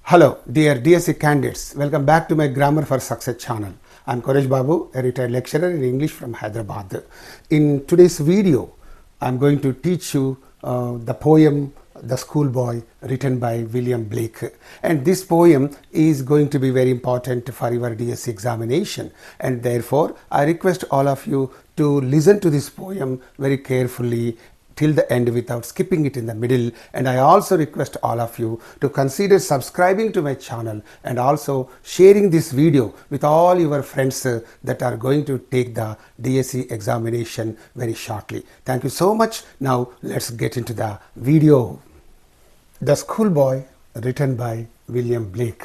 Hello, dear DSC candidates. Welcome back to my Grammar for Success channel. I am Koresh Babu, a retired lecturer in English from Hyderabad. In today's video, I am going to teach you the poem The Schoolboy, written by William Blake. And this poem is going to be very important for your DSC examination. And therefore, I request all of you to listen to this poem very carefully till the end without skipping it in the middle. And I also request all of you to consider subscribing to my channel and also sharing this video with all your friends that are going to take the DSC examination very shortly. Thank you so much. Now let's get into the video. The Schoolboy, written by William Blake.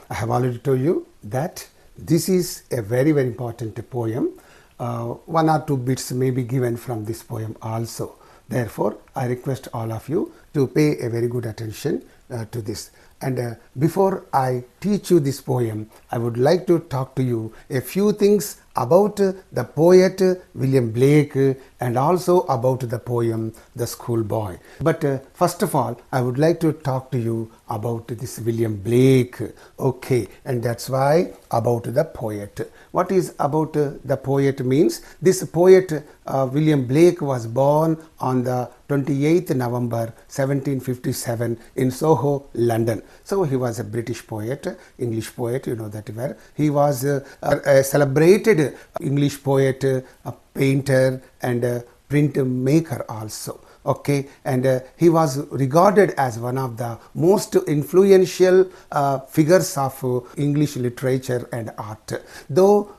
I have already told you that this is a very important poem. One or two bits may be given from this poem also. Therefore, I request all of you to pay a very good attention to this. And before I teach you this poem, I would like to talk to you a few things about the poet William Blake and also about the poem The Schoolboy. But first of all, I would like to talk to you about this William Blake. Okay, and that's why about the poet. What is about the poet means? This poet William Blake was born on the 28th November 1757 in Soho, London. So he was a British poet, English poet, you know that well. He was a celebrated English poet, a painter and a print maker also. Okay, and he was regarded as one of the most influential figures of English literature and art. Though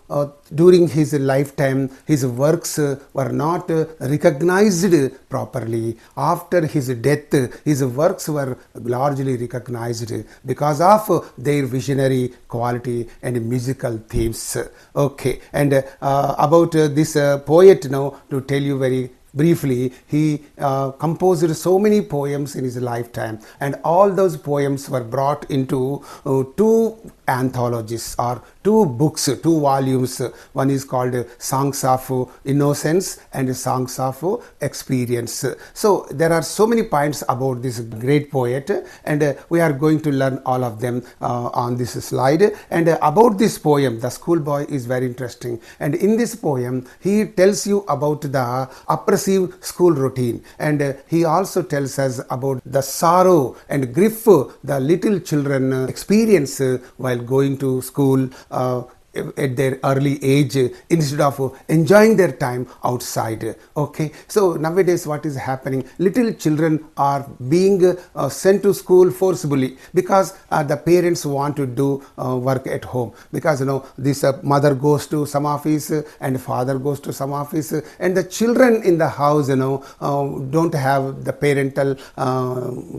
during his lifetime his works were not recognized properly, after his death his works were largely recognized because of their visionary quality and musical themes. Okay, and about this poet now, to tell you very briefly, he composed so many poems in his lifetime, and all those poems were brought into two anthologies or two books, two volumes. One is called Songs of Innocence and Songs of Experience. So there are so many points about this great poet, and we are going to learn all of them on this slide. And about this poem, The Schoolboy, is very interesting. And in this poem, he tells you about the oppressive school routine, and he also tells us about the sorrow and grief the little children experience while going to school at their early age instead of enjoying their time outside. Okay, so nowadays what is happening, little children are being sent to school forcibly because the parents want to do work at home, because you know this mother goes to some office and father goes to some office, and the children in the house don't have the parental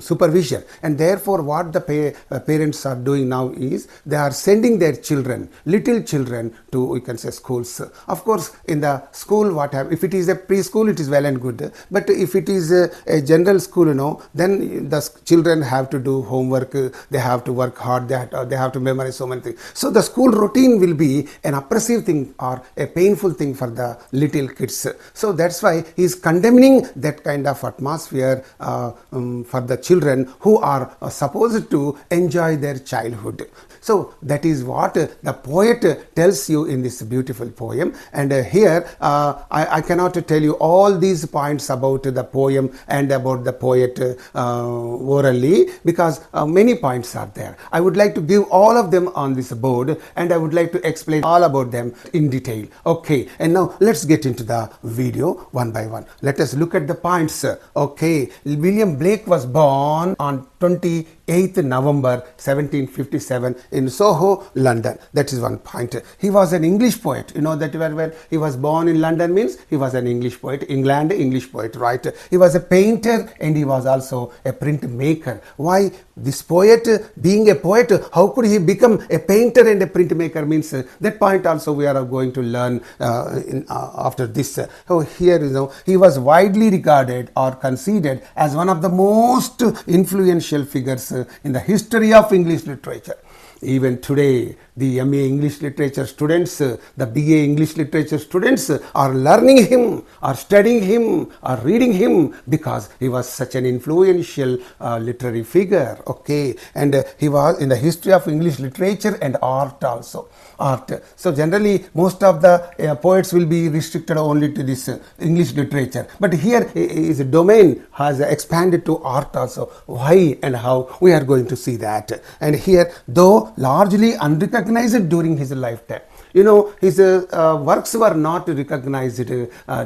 supervision, and therefore what the parents are doing now is they are sending their children, little children, to, we can say, schools. Of course, in the school, what happens, if it is a preschool, it is well and good, but if it is a general school, you know, then the children have to do homework, they have to work hard, they have to memorize so many things. So the school routine will be an oppressive thing or a painful thing for the little kids. So that's why he is condemning that kind of atmosphere for the children who are supposed to enjoy their childhood. So that is what the poet tells you in this beautiful poem. And here I cannot tell you all these points about the poem and about the poet orally, because many points are there. I would like to give all of them on this board, and I would like to explain all about them in detail. Okay, and now let's get into the video one by one. Let us look at the points. Okay, William Blake was born on 28th November 1757 in Soho, London. That is one point. He was an English poet. You know that very well. He was born in London means he was an English poet. England, English poet, right? He was a painter and he was also a print maker. Why this poet, being a poet, how could he become a painter and a print maker means that point also we are going to learn after this. So here, you know, he was widely regarded or considered as one of the most influential figures in the history of English literature. Even today, the MA English Literature students, the BA English Literature students are learning him, are studying him, are reading him because he was such an influential literary figure, okay, and he was in the history of English literature and art also. Art. So generally most of the poets will be restricted only to this English literature, but here his domain has expanded to art also. Why and how, we are going to see that. And here, though largely unrecognized during his lifetime, you know, his works were not recognized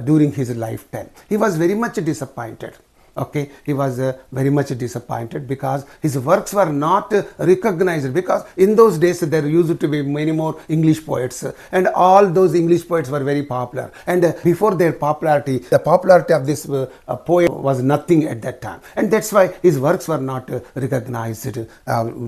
during his lifetime. He was very much disappointed. Okay, he was very much disappointed because his works were not recognized, because in those days there used to be many more English poets, and all those English poets were very popular, and before their popularity, the popularity of this poet was nothing at that time, and that's why his works were not recognized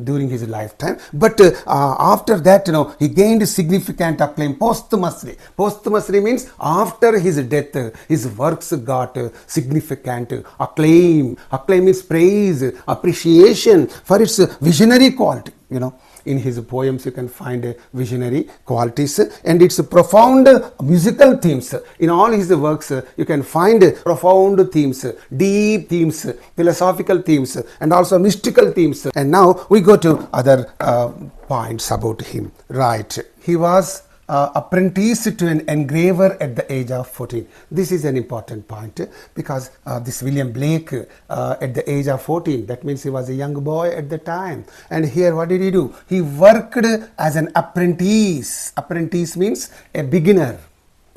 during his lifetime. But after that, you know, he gained significant acclaim posthumously. Posthumously means after his death, his works got significant acclaim. Acclaim is praise, appreciation for its visionary quality. You know, in his poems you can find visionary qualities and its profound musical themes. In all his works you can find profound themes, deep themes, philosophical themes, and also mystical themes. And now we go to other points about him. Right, he was apprenticed to an engraver at the age of 14. This is an important point because this William Blake at the age of 14, that means he was a young boy at the time. And here what did he do? He worked as an apprentice. Apprentice means a beginner.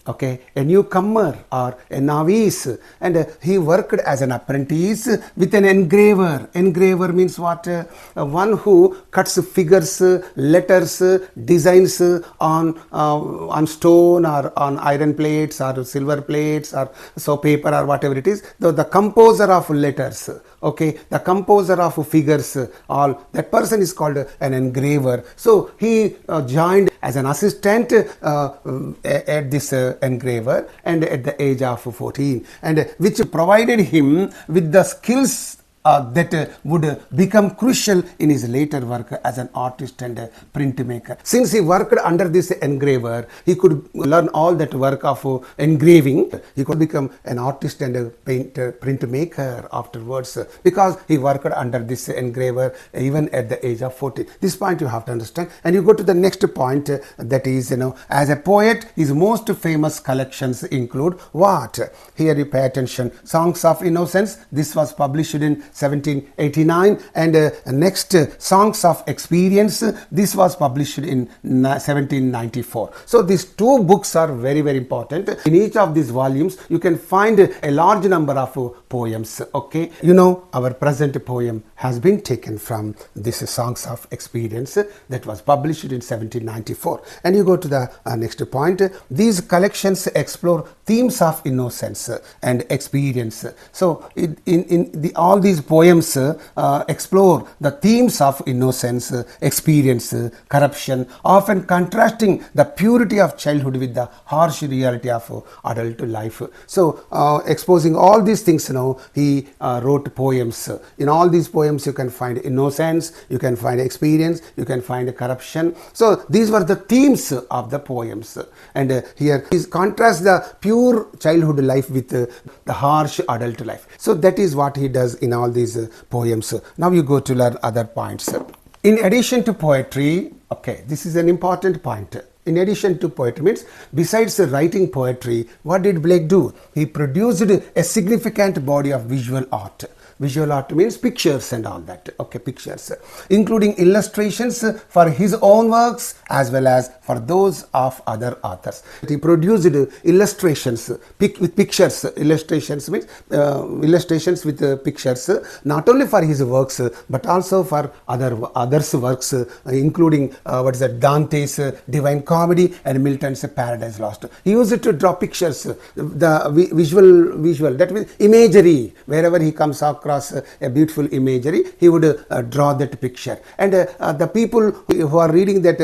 Okay, a newcomer or a novice, and he worked as an apprentice with an engraver. Engraver means what? One who cuts figures, letters, designs on stone or on iron plates or silver plates or so paper or whatever it is. The composer of letters, okay, the composer of figures, all that person is called an engraver. So he joined as an assistant at this engraver, and at the age of 14, and which provided him with the skills that would become crucial in his later work as an artist and printmaker. Since he worked under this engraver, he could learn all that work of engraving. He could become an artist and a printmaker afterwards because he worked under this engraver even at the age of 14. This point you have to understand. And you go to the next point, that is, you know, as a poet, his most famous collections include what? Here you pay attention. Songs of Innocence. This was published in 1789, and next Songs of Experience, this was published in 1794. So these two books are very, very important. In each of these volumes you can find a large number of poems. Okay, you know, our present poem has been taken from this Songs of Experience that was published in 1794. And you go to the next point. These collections explore themes of innocence and experience. So all these poems explore the themes of innocence, experience, corruption, often contrasting the purity of childhood with the harsh reality of adult life. So exposing all these things, you know, he wrote poems. In all these poems you can find innocence, you can find experience, you can find corruption. So these were the themes of the poems, and here he contrasts the pure childhood life with the harsh adult life. So that is what he does in all these poems. Now you go to learn other points. In addition to poetry, okay, this is an important point. In addition to poetry means, besides writing poetry, what did Blake do? He produced a significant body of visual art. Visual art means pictures and all that. Okay, pictures, including illustrations for his own works as well as for those of other authors. He produced illustrations with pictures. Illustrations means illustrations with pictures, not only for his works but also for others' works, including what is that, Dante's Divine Comedy and Milton's Paradise Lost. He used to draw pictures, the visual, that means imagery. Wherever he comes across a beautiful imagery, he would draw that picture, and the people who are reading that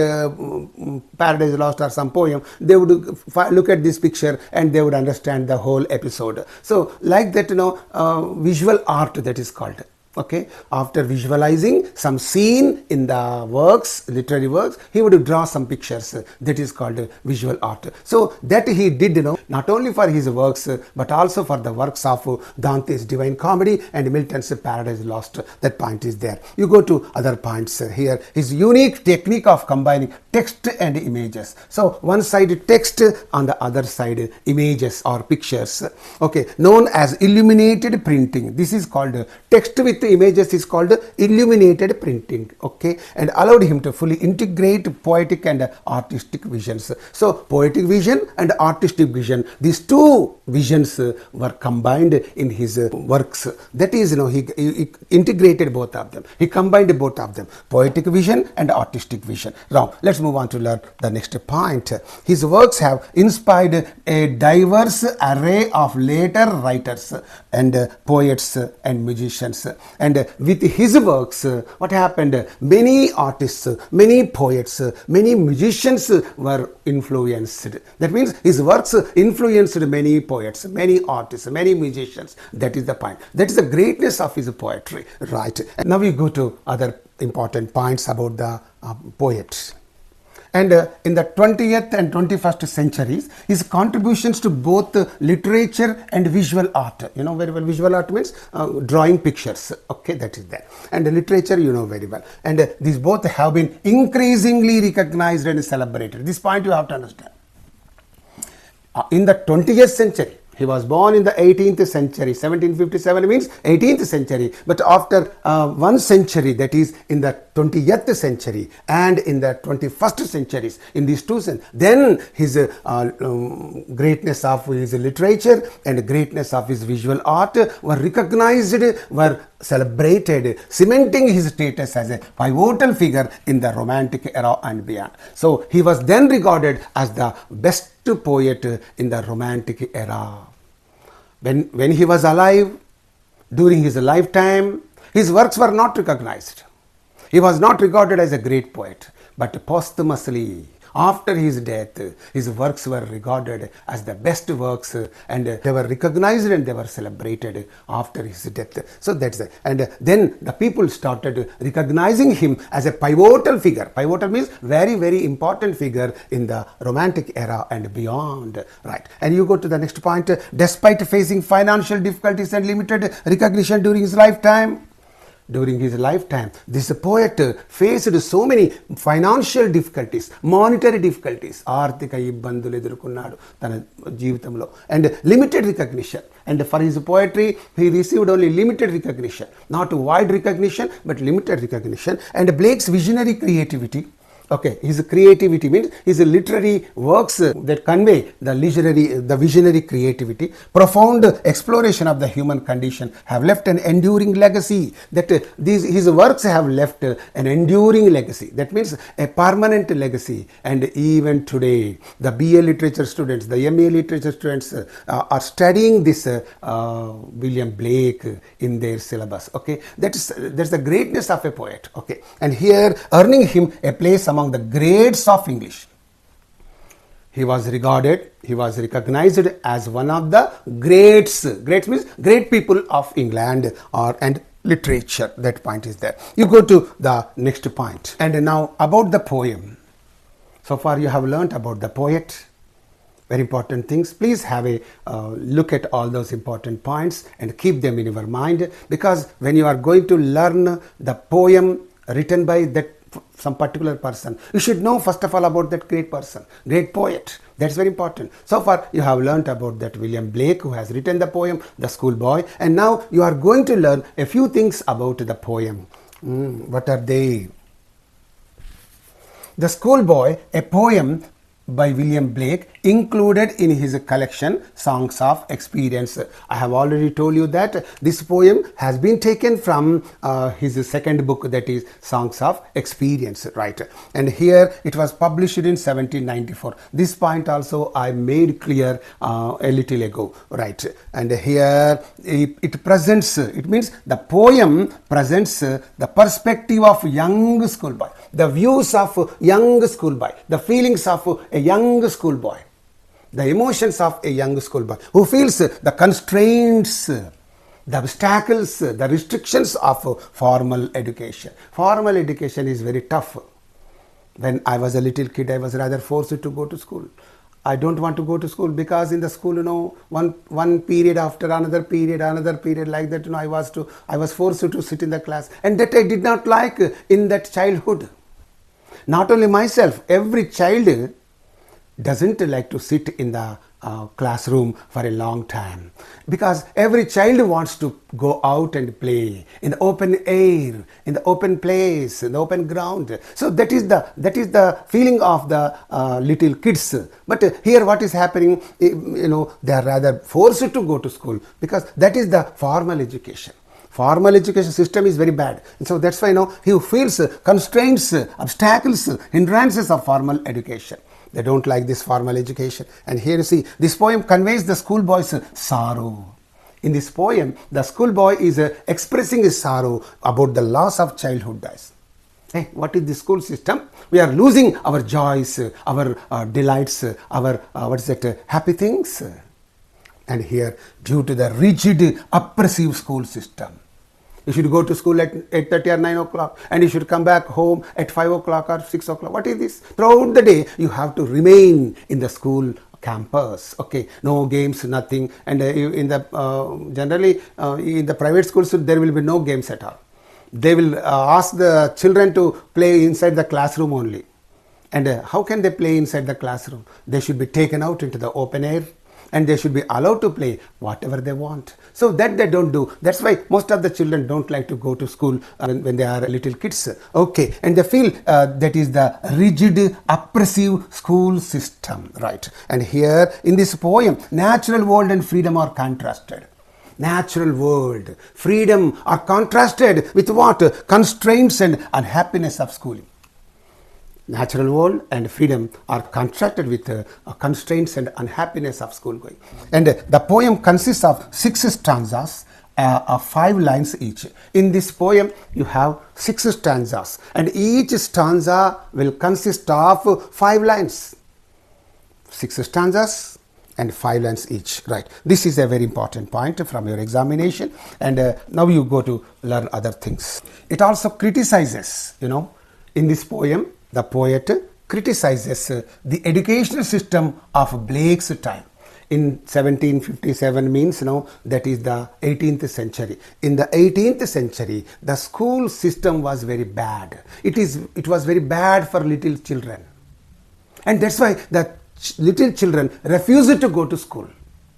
Paradise Lost or some poem, they would look at this picture and they would understand the whole episode. So like that, you know, visual art, that is called. Okay, after visualizing some scene in the works, literary works, he would draw some pictures. That is called visual art. So that he did, not only for his works, but also for the works of Dante's Divine Comedy and Milton's Paradise Lost. That point is there. You go to other points here. His unique technique of combining text and images. So one side text, on the other side images or pictures. Okay, known as illuminated printing. This is called text with images is called illuminated printing. Okay, and allowed him to fully integrate poetic and artistic visions. So poetic vision and artistic vision, these two visions were combined in his works. That is, he integrated both of them. He combined both of them, poetic vision and artistic vision. Now let's move on to learn the next point. His works have inspired a diverse array of later writers and poets and musicians. And with his works, what happened? Many artists, many poets, many musicians were influenced. That means his works influenced many poets, many artists, many musicians. That is the point. That is the greatness of his poetry, right? And now we go to other important points about the poets. And in the 20th and 21st centuries, his contributions to both literature and visual art, very well, visual art means drawing pictures, okay, that is there. And literature, very well. And these both have been increasingly recognized and celebrated. This point you have to understand. In the 20th century, he was born in the 18th century, 1757 means 18th century. But after 1 century, that is in the 20th century and in the 21st centuries, in these two centuries, then his greatness of his literature and greatness of his visual art were recognized, were celebrated, cementing his status as a pivotal figure in the Romantic era and beyond. So he was then regarded as the best poet in the Romantic era. When he was alive, during his lifetime, his works were not recognized. He was not regarded as a great poet, but posthumously, after his death, his works were regarded as the best works, and they were recognized and they were celebrated after his death. So that's it. And then the people started recognizing him as a pivotal figure. Pivotal means very, very important figure in the Romantic era and beyond. Right. And you go to the next point. Despite facing financial difficulties and limited recognition during his lifetime, this poet faced so many financial difficulties, monetary difficulties, ఆర్థిక ఇబ్బందులు ఎదుర్కొన్నాడు తన జీవితంలో, and limited recognition. And for his poetry, he received only limited recognition, not wide recognition, but limited recognition. And Blake's visionary creativity, okay, his creativity means his literary works that convey the visionary creativity, profound exploration of the human condition have left an enduring legacy. That his works have left an enduring legacy. That means a permanent legacy. And even today, the BA literature students, the MA literature students are studying this William Blake in their syllabus. Okay, that's the greatness of a poet. Okay, and here earning him a place among the greats of English. He was recognized as one of the greats. Greats means great people of England and literature. That point is there. You go to the next point. And now about the poem. So far you have learnt about the poet. Very important things. Please have a look at all those important points and keep them in your mind, because when you are going to learn the poem written by some particular person, you should know first of all about that great person, great poet. That's very important. So far you have learnt about that William Blake, who has written the poem, The Schoolboy, and now you are going to learn a few things about the poem. What are they? The Schoolboy, a poem by William Blake, included in his collection Songs of Experience. I have already told you that this poem has been taken from his second book, that is Songs of Experience, right? And here it was published in 1794. This point also I made clear a little ago, right? And here it presents, it means the poem presents the perspective of young schoolboy, the views of young schoolboy, the feelings of a young schoolboy, the emotions of a young schoolboy who feels the constraints the obstacles, the restrictions of formal education. Formal education is very tough. When I was a little kid, I was rather forced to go to school. I don't want to go to school because in the school, one period after another period like that, I was forced to sit in the class, and that I did not like in that childhood. Not only myself, every child doesn't like to sit in the classroom for a long time, because every child wants to go out and play in the open air, in the open place, in the open ground. So that is the feeling of the little kids. But here what is happening, they are rather forced to go to school, because that is the formal education. Formal education system is very bad, and so that's why he feels constraints, obstacles, hindrances of formal education. They don't like this formal education. And here you see, this poem conveys the schoolboy's sorrow. In this poem, the schoolboy is expressing his sorrow about the loss of childhood days. Hey, what is the school system? We are losing our joys, our delights, our happy things. And here, due to the rigid, oppressive school system, you should go to school at 8:30 or 9 o'clock, and you should come back home at 5 o'clock or 6 o'clock. What is this? Throughout the day, you have to remain in the school campus. Okay, no games, nothing. And generally in the private schools, there will be no games at all. They will ask the children to play inside the classroom only. And how can they play inside the classroom? They should be taken out into the open air, and they should be allowed to play whatever they want. So that they don't do. That's why most of the children don't like to go to school when they are little kids. Okay, and they feel that is the rigid, oppressive school system, right? And here in this poem, natural world and freedom are contrasted. Natural world, freedom are contrasted with what? Constraints and unhappiness of schooling. Natural world and freedom are contrasted with constraints and unhappiness of school going. And the poem consists of 6 stanzas of 5 lines each. In this poem, you have 6 stanzas, and each stanza will consist of 5 lines. 6 stanzas and 5 lines each, right? This is a very important point from your examination, and now you go to learn other things. It also criticizes, in this poem, the poet criticizes the educational system of Blake's time. In 1757 means, that is the 18th century. In the 18th century, the school system was very bad. It was very bad for little children. And that's why the little children refused to go to school.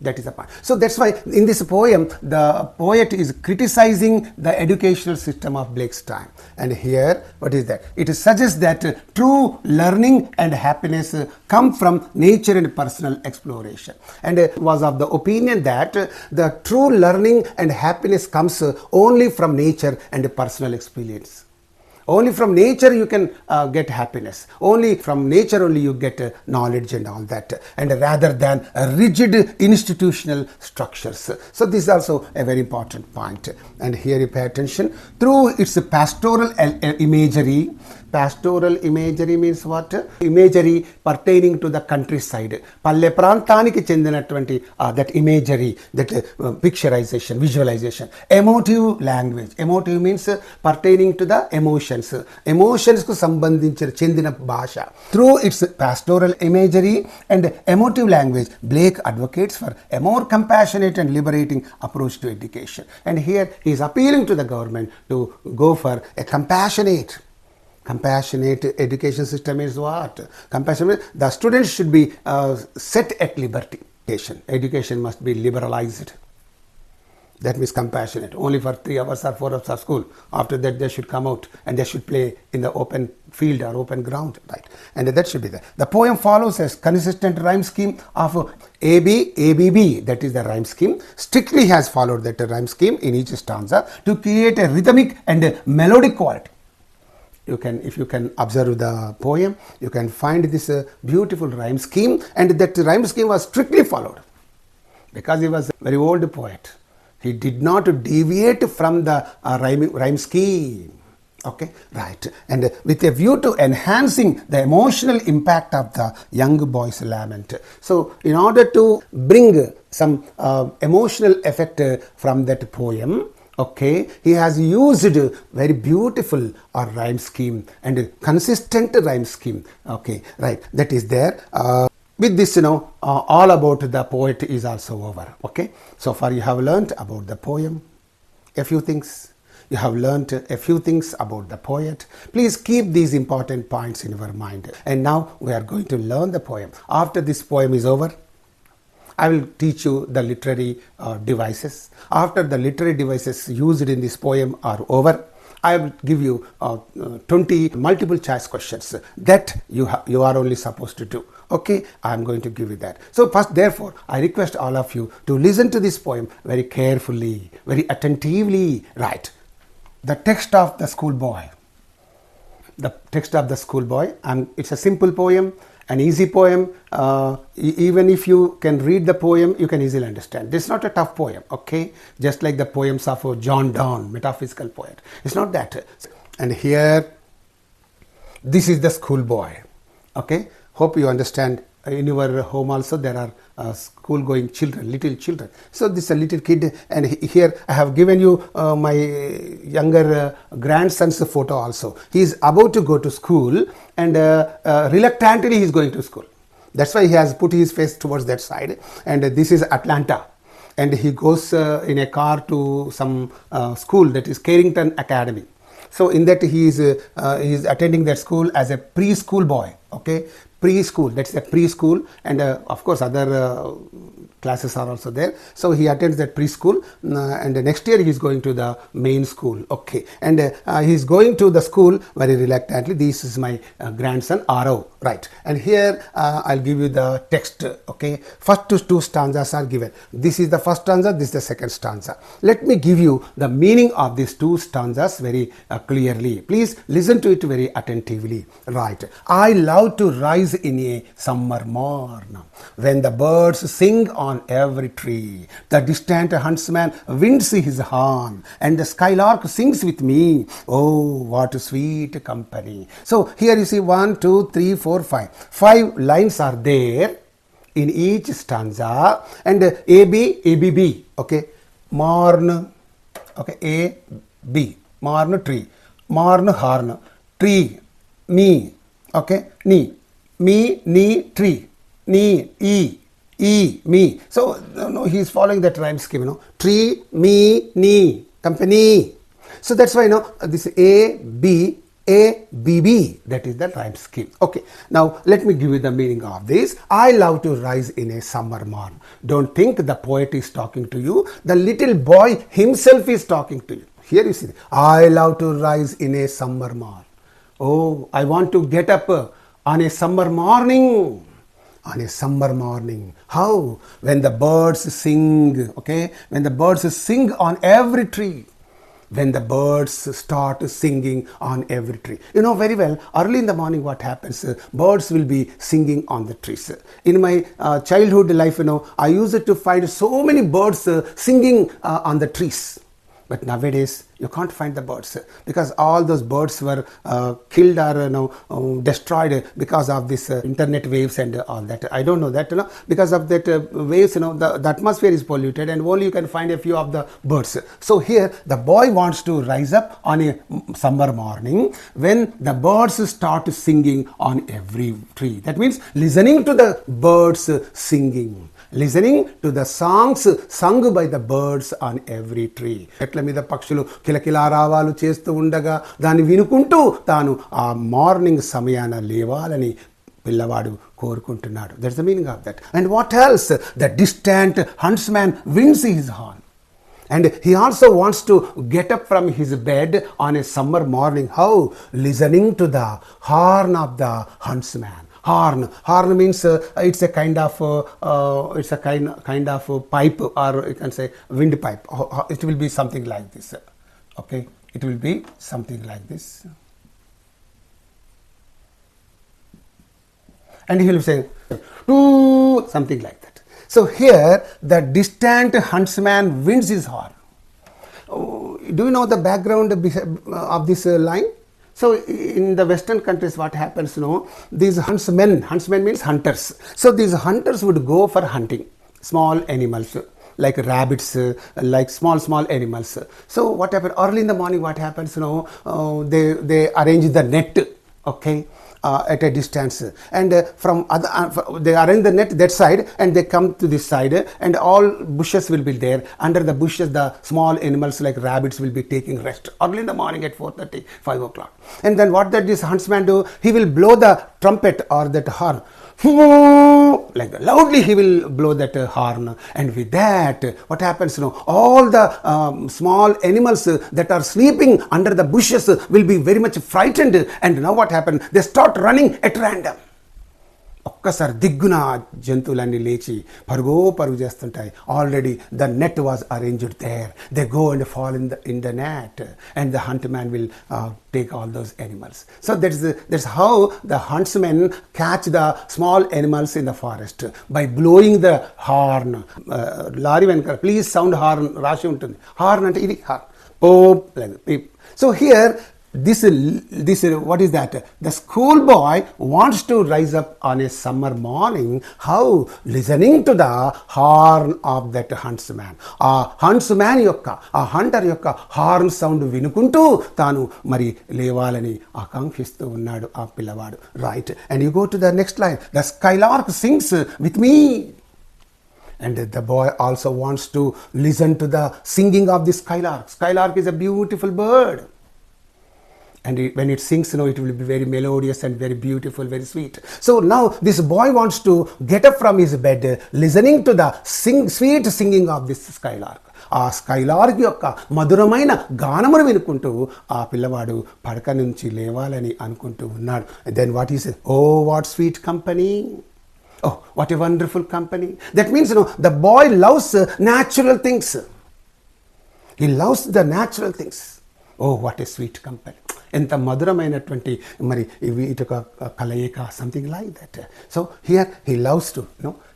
That is the point. So that's why in this poem, the poet is criticizing the educational system of Blake's time. And here, what is that? It suggests that true learning and happiness come from nature and personal exploration. And was of the opinion that the true learning and happiness comes only from nature and personal experience. Only from nature you can get happiness. Only from nature only you get knowledge and all that, and rather than rigid institutional structures. So this is also a very important point. And here you pay attention. Through its pastoral imagery. Pastoral imagery means what? Imagery pertaining to the countryside. Palle prantaniki chendinatvanti that imagery, that picturization, visualization. Emotive language. Emotive means pertaining to the emotions. Emotions ku sambandhinchina chendina bhasha. Through its pastoral imagery and emotive language, Blake advocates for a more compassionate and liberating approach to education. And here he is appealing to the government to go for a compassionate education system. Is what? Compassionate. The students should be set at liberty. Education must be liberalized. That means compassionate. Only for 3 hours or 4 hours of school. After that, they should come out and they should play in the open field or open ground, right? And that should be there. The poem follows a consistent rhyme scheme of AB, ABB. That is the rhyme scheme. Strictly has followed that rhyme scheme in each stanza to create a rhythmic and melodic quality. If you can observe the poem, you can find this beautiful rhyme scheme, and that rhyme scheme was strictly followed because he was a very old poet. He did not deviate from the rhyme scheme. Okay, right. And with a view to enhancing the emotional impact of the young boy's lament. So, in order to bring some emotional effect from that poem, okay, he has used very beautiful rhyme scheme and consistent rhyme scheme. Okay, right. That is there. With this, all about the poet is also over. Okay, so far you have learnt about the poem, a few things. You have learnt a few things about the poet. Please keep these important points in your mind. And now we are going to learn the poem. After this poem is over, I will teach you the literary devices. After the literary devices used in this poem are over, I will give you 20 multiple choice questions that you are only supposed to do. Okay, I am going to give you that. So first, therefore, I request all of you to listen to this poem very carefully, very attentively. Right. The text of the schoolboy. The text of the schoolboy, and it's a simple poem, an easy poem. Even if you can read the poem, you can easily understand. This is not a tough poem, okay? Just like the poems of John Donne, metaphysical poet. It's not that. And here, this is the schoolboy, okay? Hope you understand. In your home also there are school-going children, little children. So this is a little kid, and here I have given you my younger grandson's photo also. He is about to go to school, and reluctantly he is going to school. That's why he has put his face towards that side. And this is Atlanta, and he goes in a car to some school, that is Carrington Academy. So in that he is attending that school as a preschool boy, okay? Preschool, that's a preschool, and of course other classes are also there. So he attends that preschool, and next year he is going to the main school, okay? And he is going to the school very reluctantly. This is my grandson Aro, right? And here I'll give you the text, okay? First two stanzas are given. This is the first stanza, this is the second stanza. Let me give you the meaning of these two stanzas very clearly. Please listen to it very attentively. Right. I love to rise in a summer morn, when the birds sing on every tree, the distant huntsman winds his horn, and the skylark sings with me. Oh, what a sweet company. So here you see 1, 2, 3, 4, 5. 5 lines are there in each stanza, and A, B, ABB, okay? Morn, okay? A, B, morn, tree, morn, horn, tree, me, okay? Knee, me, knee, tree, knee, e, me. So no, he is following that rhyme scheme, tree, me, knee, company. So that's why this A, B, A, B, B, that is the rhyme scheme. Okay, now let me give you the meaning of this. I love to rise in a summer morn. Don't think the poet is talking to you. The little boy himself is talking to you. Here you see, I love to rise in a summer morn. Oh, I want to get up on a summer morning. On a summer morning. How? When the birds sing, okay? When the birds sing on every tree. When the birds start singing on every tree. You know very well, early in the morning what happens? Birds will be singing on the trees. In my childhood life, I used to find so many birds singing on the trees. But nowadays, you can't find the birds because all those birds were killed or destroyed because of this internet waves and all that. I don't know that, because of that waves, the atmosphere is polluted, and only you can find a few of the birds. So here, the boy wants to rise up on a summer morning when the birds start singing on every tree. That means listening to the birds singing. Listening to the songs sung by the birds on every tree. చెట్ల మీద పక్షులు కిలకిలారావాలు చేస్తూ ఉండగా దాన్ని వినుకుంటూ తాను ఆ morning సమయాన లేవాలని పిల్లవాడు కోరుకుంటున్నాడు. That's the meaning of that. And what else? The distant huntsman winds his horn. And he also wants to get up from his bed on a summer morning. How? Listening to the horn of the huntsman. Horn means it's a kind of pipe, or you can say windpipe. It will be something like this. Okay, it will be something like this. And he will say something like that. So here the distant huntsman winds his horn. do you know the background of this line? So in the Western countries, what happens, these huntsmen means hunters. So these hunters would go for hunting small animals like rabbits, like small animals. So what happens early in the morning? What happens? They arrange the net, okay, at a distance, and from other they arrange the net that side, and they come to this side, and all bushes will be there. Under the bushes, the small animals like rabbits will be taking rest early in the morning at 4:30, 5 o'clock. And then what that this huntsman do? He will blow the trumpet or that horn. Like that. Loudly he will blow that horn, and with that what happens, all the small animals that are sleeping under the bushes will be very much frightened, and now what happens, they start running at random. ఒక్కసారి దిగ్గున జంతువులన్నీ లేచి పరుగు చేస్తుంటాయి. Already the net was arranged there. They go and fall in the net, and the hunt man will take all those animals. So that's how the huntsmen catch the small animals in the forest, by blowing the horn. Lari venkar please sound horn rashi untundi. Horn ante idi horn, pop, like peep. So here this what is that? The schoolboy wants to rise up on a summer morning. How? Listening to the horn of that huntsman. Huntsman yokka, hunter yokka horn sound vinukuntu tanu mari levalani akankshistu unnadu pillavadu, right? And you go to the next line. The skylark sings with me. And the boy also wants to listen to the singing of the skylark. Skylark is a beautiful bird. And when it sings, it will be very melodious and very beautiful, very sweet. So now this boy wants to get up from his bed, listening to the sweet singing of this skylark. ఆ Skylark యొక్క మధురమైన గానమును వినుకుంటూ ఆ పిల్లవాడు పడక నుంచి లేవాలని అనుకుంటూ ఉన్నాడు. Then what is, oh what sweet company, oh what a wonderful company. That means the boy loves natural things. He loves the natural things. Oh what a sweet company. ఎంత మధురమైనటువంటి మరి ఇటు కలయిక, something like that. So here he loves to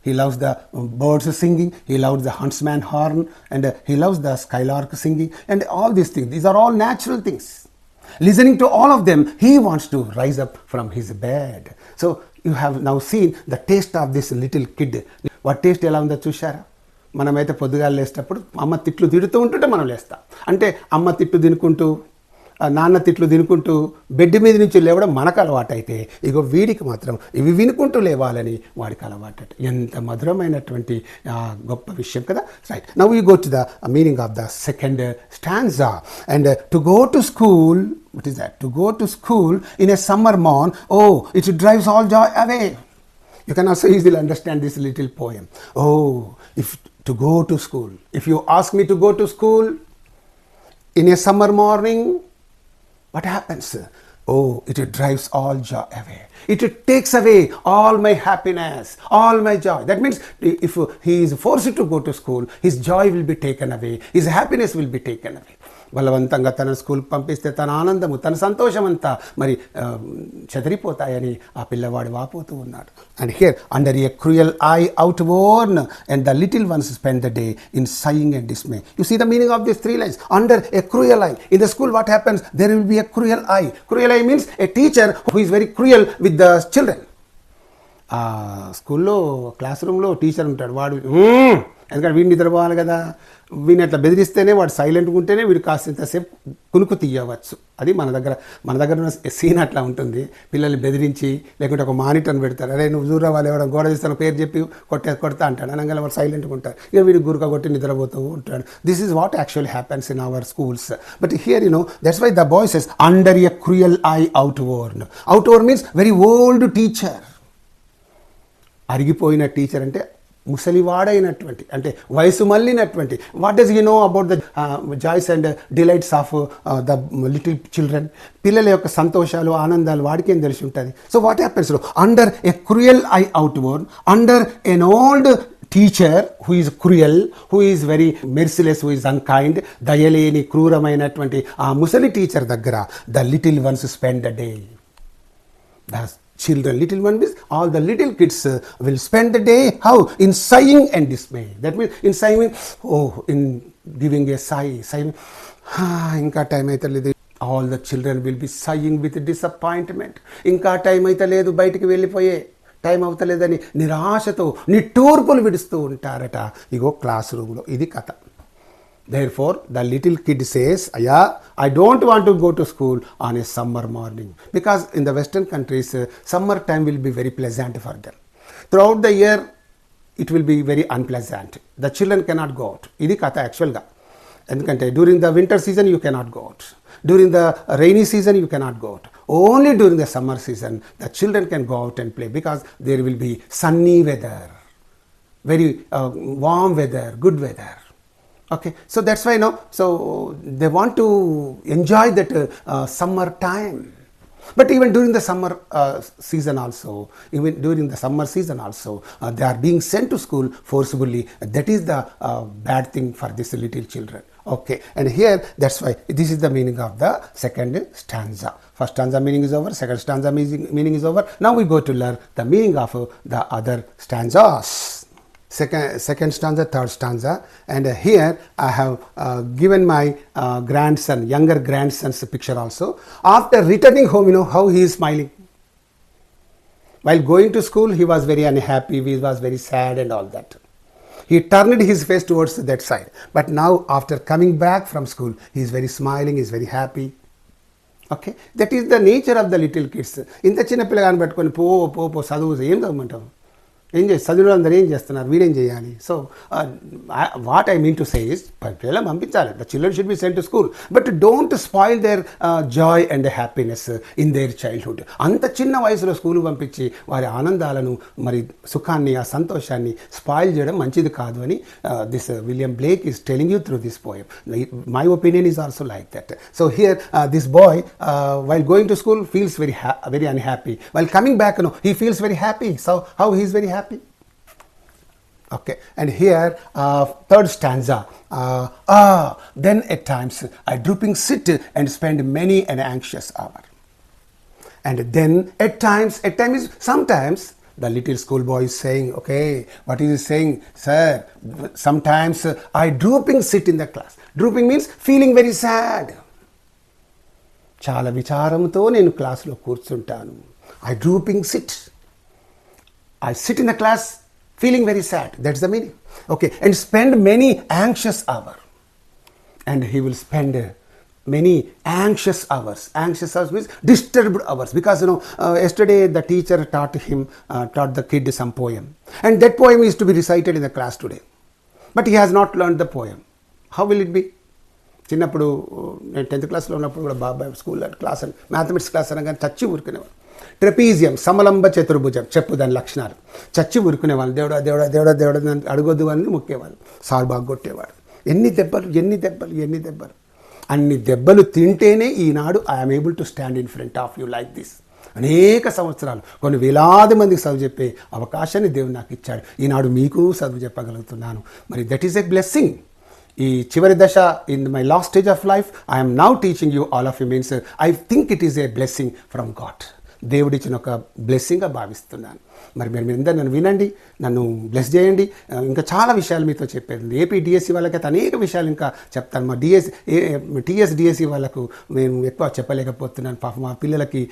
he loves the birds singing, he loves the huntsman horn, and he loves the skylark singing, and all these things. These are all natural things. Listening to all of them, he wants to rise up from his bed. So you have now seen the taste of this little kid. What taste ఎలా ఉందో చూశారా? మనమైతే పొద్దుగాల లేసేటప్పుడు అమ్మ తిట్లు తిడుతూ ఉంటుంటే మనం లేస్తాం. అంటే అమ్మ తిట్లు తినుకుంటూ, నాన్న తిట్లు తినుకుంటూ బెడ్ మీద నుంచి లేవడం మనకు అలవాటు అయితే, ఇగో వీడికి మాత్రం ఇవి వినుకుంటూ లేవాలని వాడికి అలవాటు. ఎంత మధురమైనటువంటి గొప్ప విషయం కదా. Right, now you go to the meaning of the second stanza. And to go to school, what is that? To go to school in a summer morn, oh it drives all joy away. You can also easily understand this little poem. Oh, if to go to school, if you ask me to go to school in a summer morning, what happens? Oh, it drives all joy away. It takes away all my happiness, all my joy. That means if he is forced to go to school, his joy will be taken away, his happiness will be taken away. బలవంతంగా తన స్కూల్కి పంపిస్తే తన ఆనందము, తన సంతోషం అంతా మరి చెదిరిపోతాయని ఆ పిల్లవాడు వాపోతూ ఉన్నాడు. And here, under a cruel eye outworn and the little ones spend the day in sighing and dismay. You see the meaning of these three lines. Under a cruel eye. In the school what happens? There will be a cruel eye. Cruel eye means a teacher who is very cruel with the children. స్కూల్లో class రూమ్లో teacher ఉంటాడు, వాడు ఎందుకంటే వీడిని నిద్రపోవాలి కదా, వీడిని అట్లా బెదిరిస్తేనే వాడు సైలెంట్గా ఉంటేనే వీడు కాస్తంతసేపు కునుకు తీయవచ్చు. అది మన దగ్గర ఉన్న సీన్ అట్లా ఉంటుంది. పిల్లల్ని బెదిరించి లేకుంటే ఒక మానిటర్ని పెడతారు, అరే నువ్వు దూరం వాళ్ళు ఎవరైనా గోడ చేస్తాను పేరు చెప్పి కొడతా అంటాడు, అనగా వాడు సైలెంట్గా ఉంటారు, ఇక వీడు గురుక కొట్టి నిద్రపోతూ ఉంటాడు. This is what actually happens in our schools. But here that's why the boy says under a cruel eye outworn. Outworn means very old teacher. అరిగిపోయిన టీచర్ అంటే ముసలివాడైనటువంటి, అంటే వయసు మళ్ళినటువంటి. What does you know about the joys and delights of the little children? పిల్లల యొక్క సంతోషాలు ఆనందాలు వాడికేం తెలిసి ఉంటుంది. So what happens under a cruel eye outworn, under an old teacher who is cruel, who is very merciless, who is unkind, దయలేని క్రూరమైనటువంటి ఆ ముసలి టీచర్ దగ్గర the little ones spend the day. The children, little one means all the little kids will spend the day, how? In sighing and dismay. That means in sighing means, oh, in giving a sigh, ఇంకా time అయితే లేదు. All the children will be saying with disappointment. ఇంకా time అయితే లేదు, బయటికి వెళ్ళిపోయే time అవుతలేదని నిరాశతో నిట్టూర్పులు విడుస్తూ ఉంటారట ఇగో క్లాస్ రూమ్లో. ఇది కథ. Therefore, the little kid says, I don't want to go to school on a summer morning. Because in the Western countries, summer time will be very pleasant for them. Throughout the year, it will be very unpleasant. The children cannot go out. Idi katha actual ga. Endukante during the winter season, you cannot go out. During the rainy season, you cannot go out. Only during the summer season, the children can go out and play because there will be sunny weather, very warm weather, good weather. Okay, so that's why so they want to enjoy that summer time. But even during the summer season also, they are being sent to school forcibly. That is the bad thing for these little children. Okay, and here that's why this is the meaning of the second stanza. First stanza meaning is over, second stanza meaning is over. Now we go to learn the meaning of the other stanzas. Second stanza, third stanza, and here I have given my younger grandson's picture also. After returning home, how he is smiling. While going to school, he was very unhappy, he was very sad and all that. He turned his face towards that side. But now, after coming back from school, he is very smiling, he is very happy. Okay, that is the nature of the little kids. Inta chinna pillagani pettukoni po saduvu em chadamantavu. చదువులు అందరూ ఏం చేస్తున్నారు, వీడేం చేయాలి. So what I mean to say is పిల్లలు పంపించాలి. The children should be sent to school, but don't spoil their joy and happiness in their childhood. అంత చిన్న వయసులో స్కూల్ పంపించి వారి ఆనందాలను, మరి సుఖాన్ని, ఆ సంతోషాన్ని స్పాయిల్ చేయడం మంచిది కాదు అని this William Blake is telling you through this poem. My opinion is also like that. So here this boy while going to school feels very unhappy. While coming back, he feels very happy. So how he is very happy? Okay, and here third stanza. Then at times I drooping sit and spend many an anxious hour. And then at times is sometimes. The little schoolboy is saying, okay, what is he saying? Sir, sometimes I drooping sit in the class. Drooping means feeling very sad. చాలా విచారంతో నేను క్లాస్లో కూర్చుంటాను. I drooping SIT. I sit in the class feeling very sad. That's the meaning. Okay, and spend many anxious hours. And he will spend many anxious hours. Anxious hours means disturbed hours. Because yesterday the teacher taught the kid some poem. And that poem is to be recited in the class today. But he has not learned the poem. How will it be? చిన్నప్పుడు నేను 10th క్లాస్లో ఉన్నప్పుడు కూడా బాబాయ్ school class అని mathematics class అనగానే చచ్చి ఊరుకునేవాళ్ళు. Trapezium, సమలంబ చతుర్భుజం చెప్పు దాని లక్షణాలు. చచ్చి ఊరుకునేవాళ్ళు. దేవుడా దేవుడా దేవుడా దేవుడా అడగొద్దు అని మొక్కేవాళ్ళు. సార్ బాగా కొట్టేవాడు. ఎన్ని దెబ్బలు. అన్ని దెబ్బలు తింటేనే ఈనాడు I'm able to stand in front of you like this. అనేక సంవత్సరాలు కొన్ని వేలాది మందికి చదువు చెప్పే అవకాశాన్ని దేవుడు నాకు ఇచ్చాడు. ఈనాడు మీకు చదువు చెప్పగలుగుతున్నాను. మరి దట్ ఈస్ ఎ బ్లెస్సింగ్. ఈ చివరి దశ in my last stage of life I'm now teaching you all of you means I think it is a blessing from God. దేవుడిచ్చిన ఒక బ్లెస్సింగ్గా భావిస్తున్నాను. మరి మీరు అందరూ నన్ను వినండి, నన్ను బ్లెస్ చేయండి. ఇంకా చాలా విషయాలు మీతో చెప్పేది. ఏపీ డిఎస్సి వాళ్ళకైతే అనేక విషయాలు ఇంకా చెప్తాను. మా టీఎస్ డిఎస్సి వాళ్ళకు నేను ఎక్కువ చెప్పలేకపోతున్నాను. పాపం మా పిల్లలకి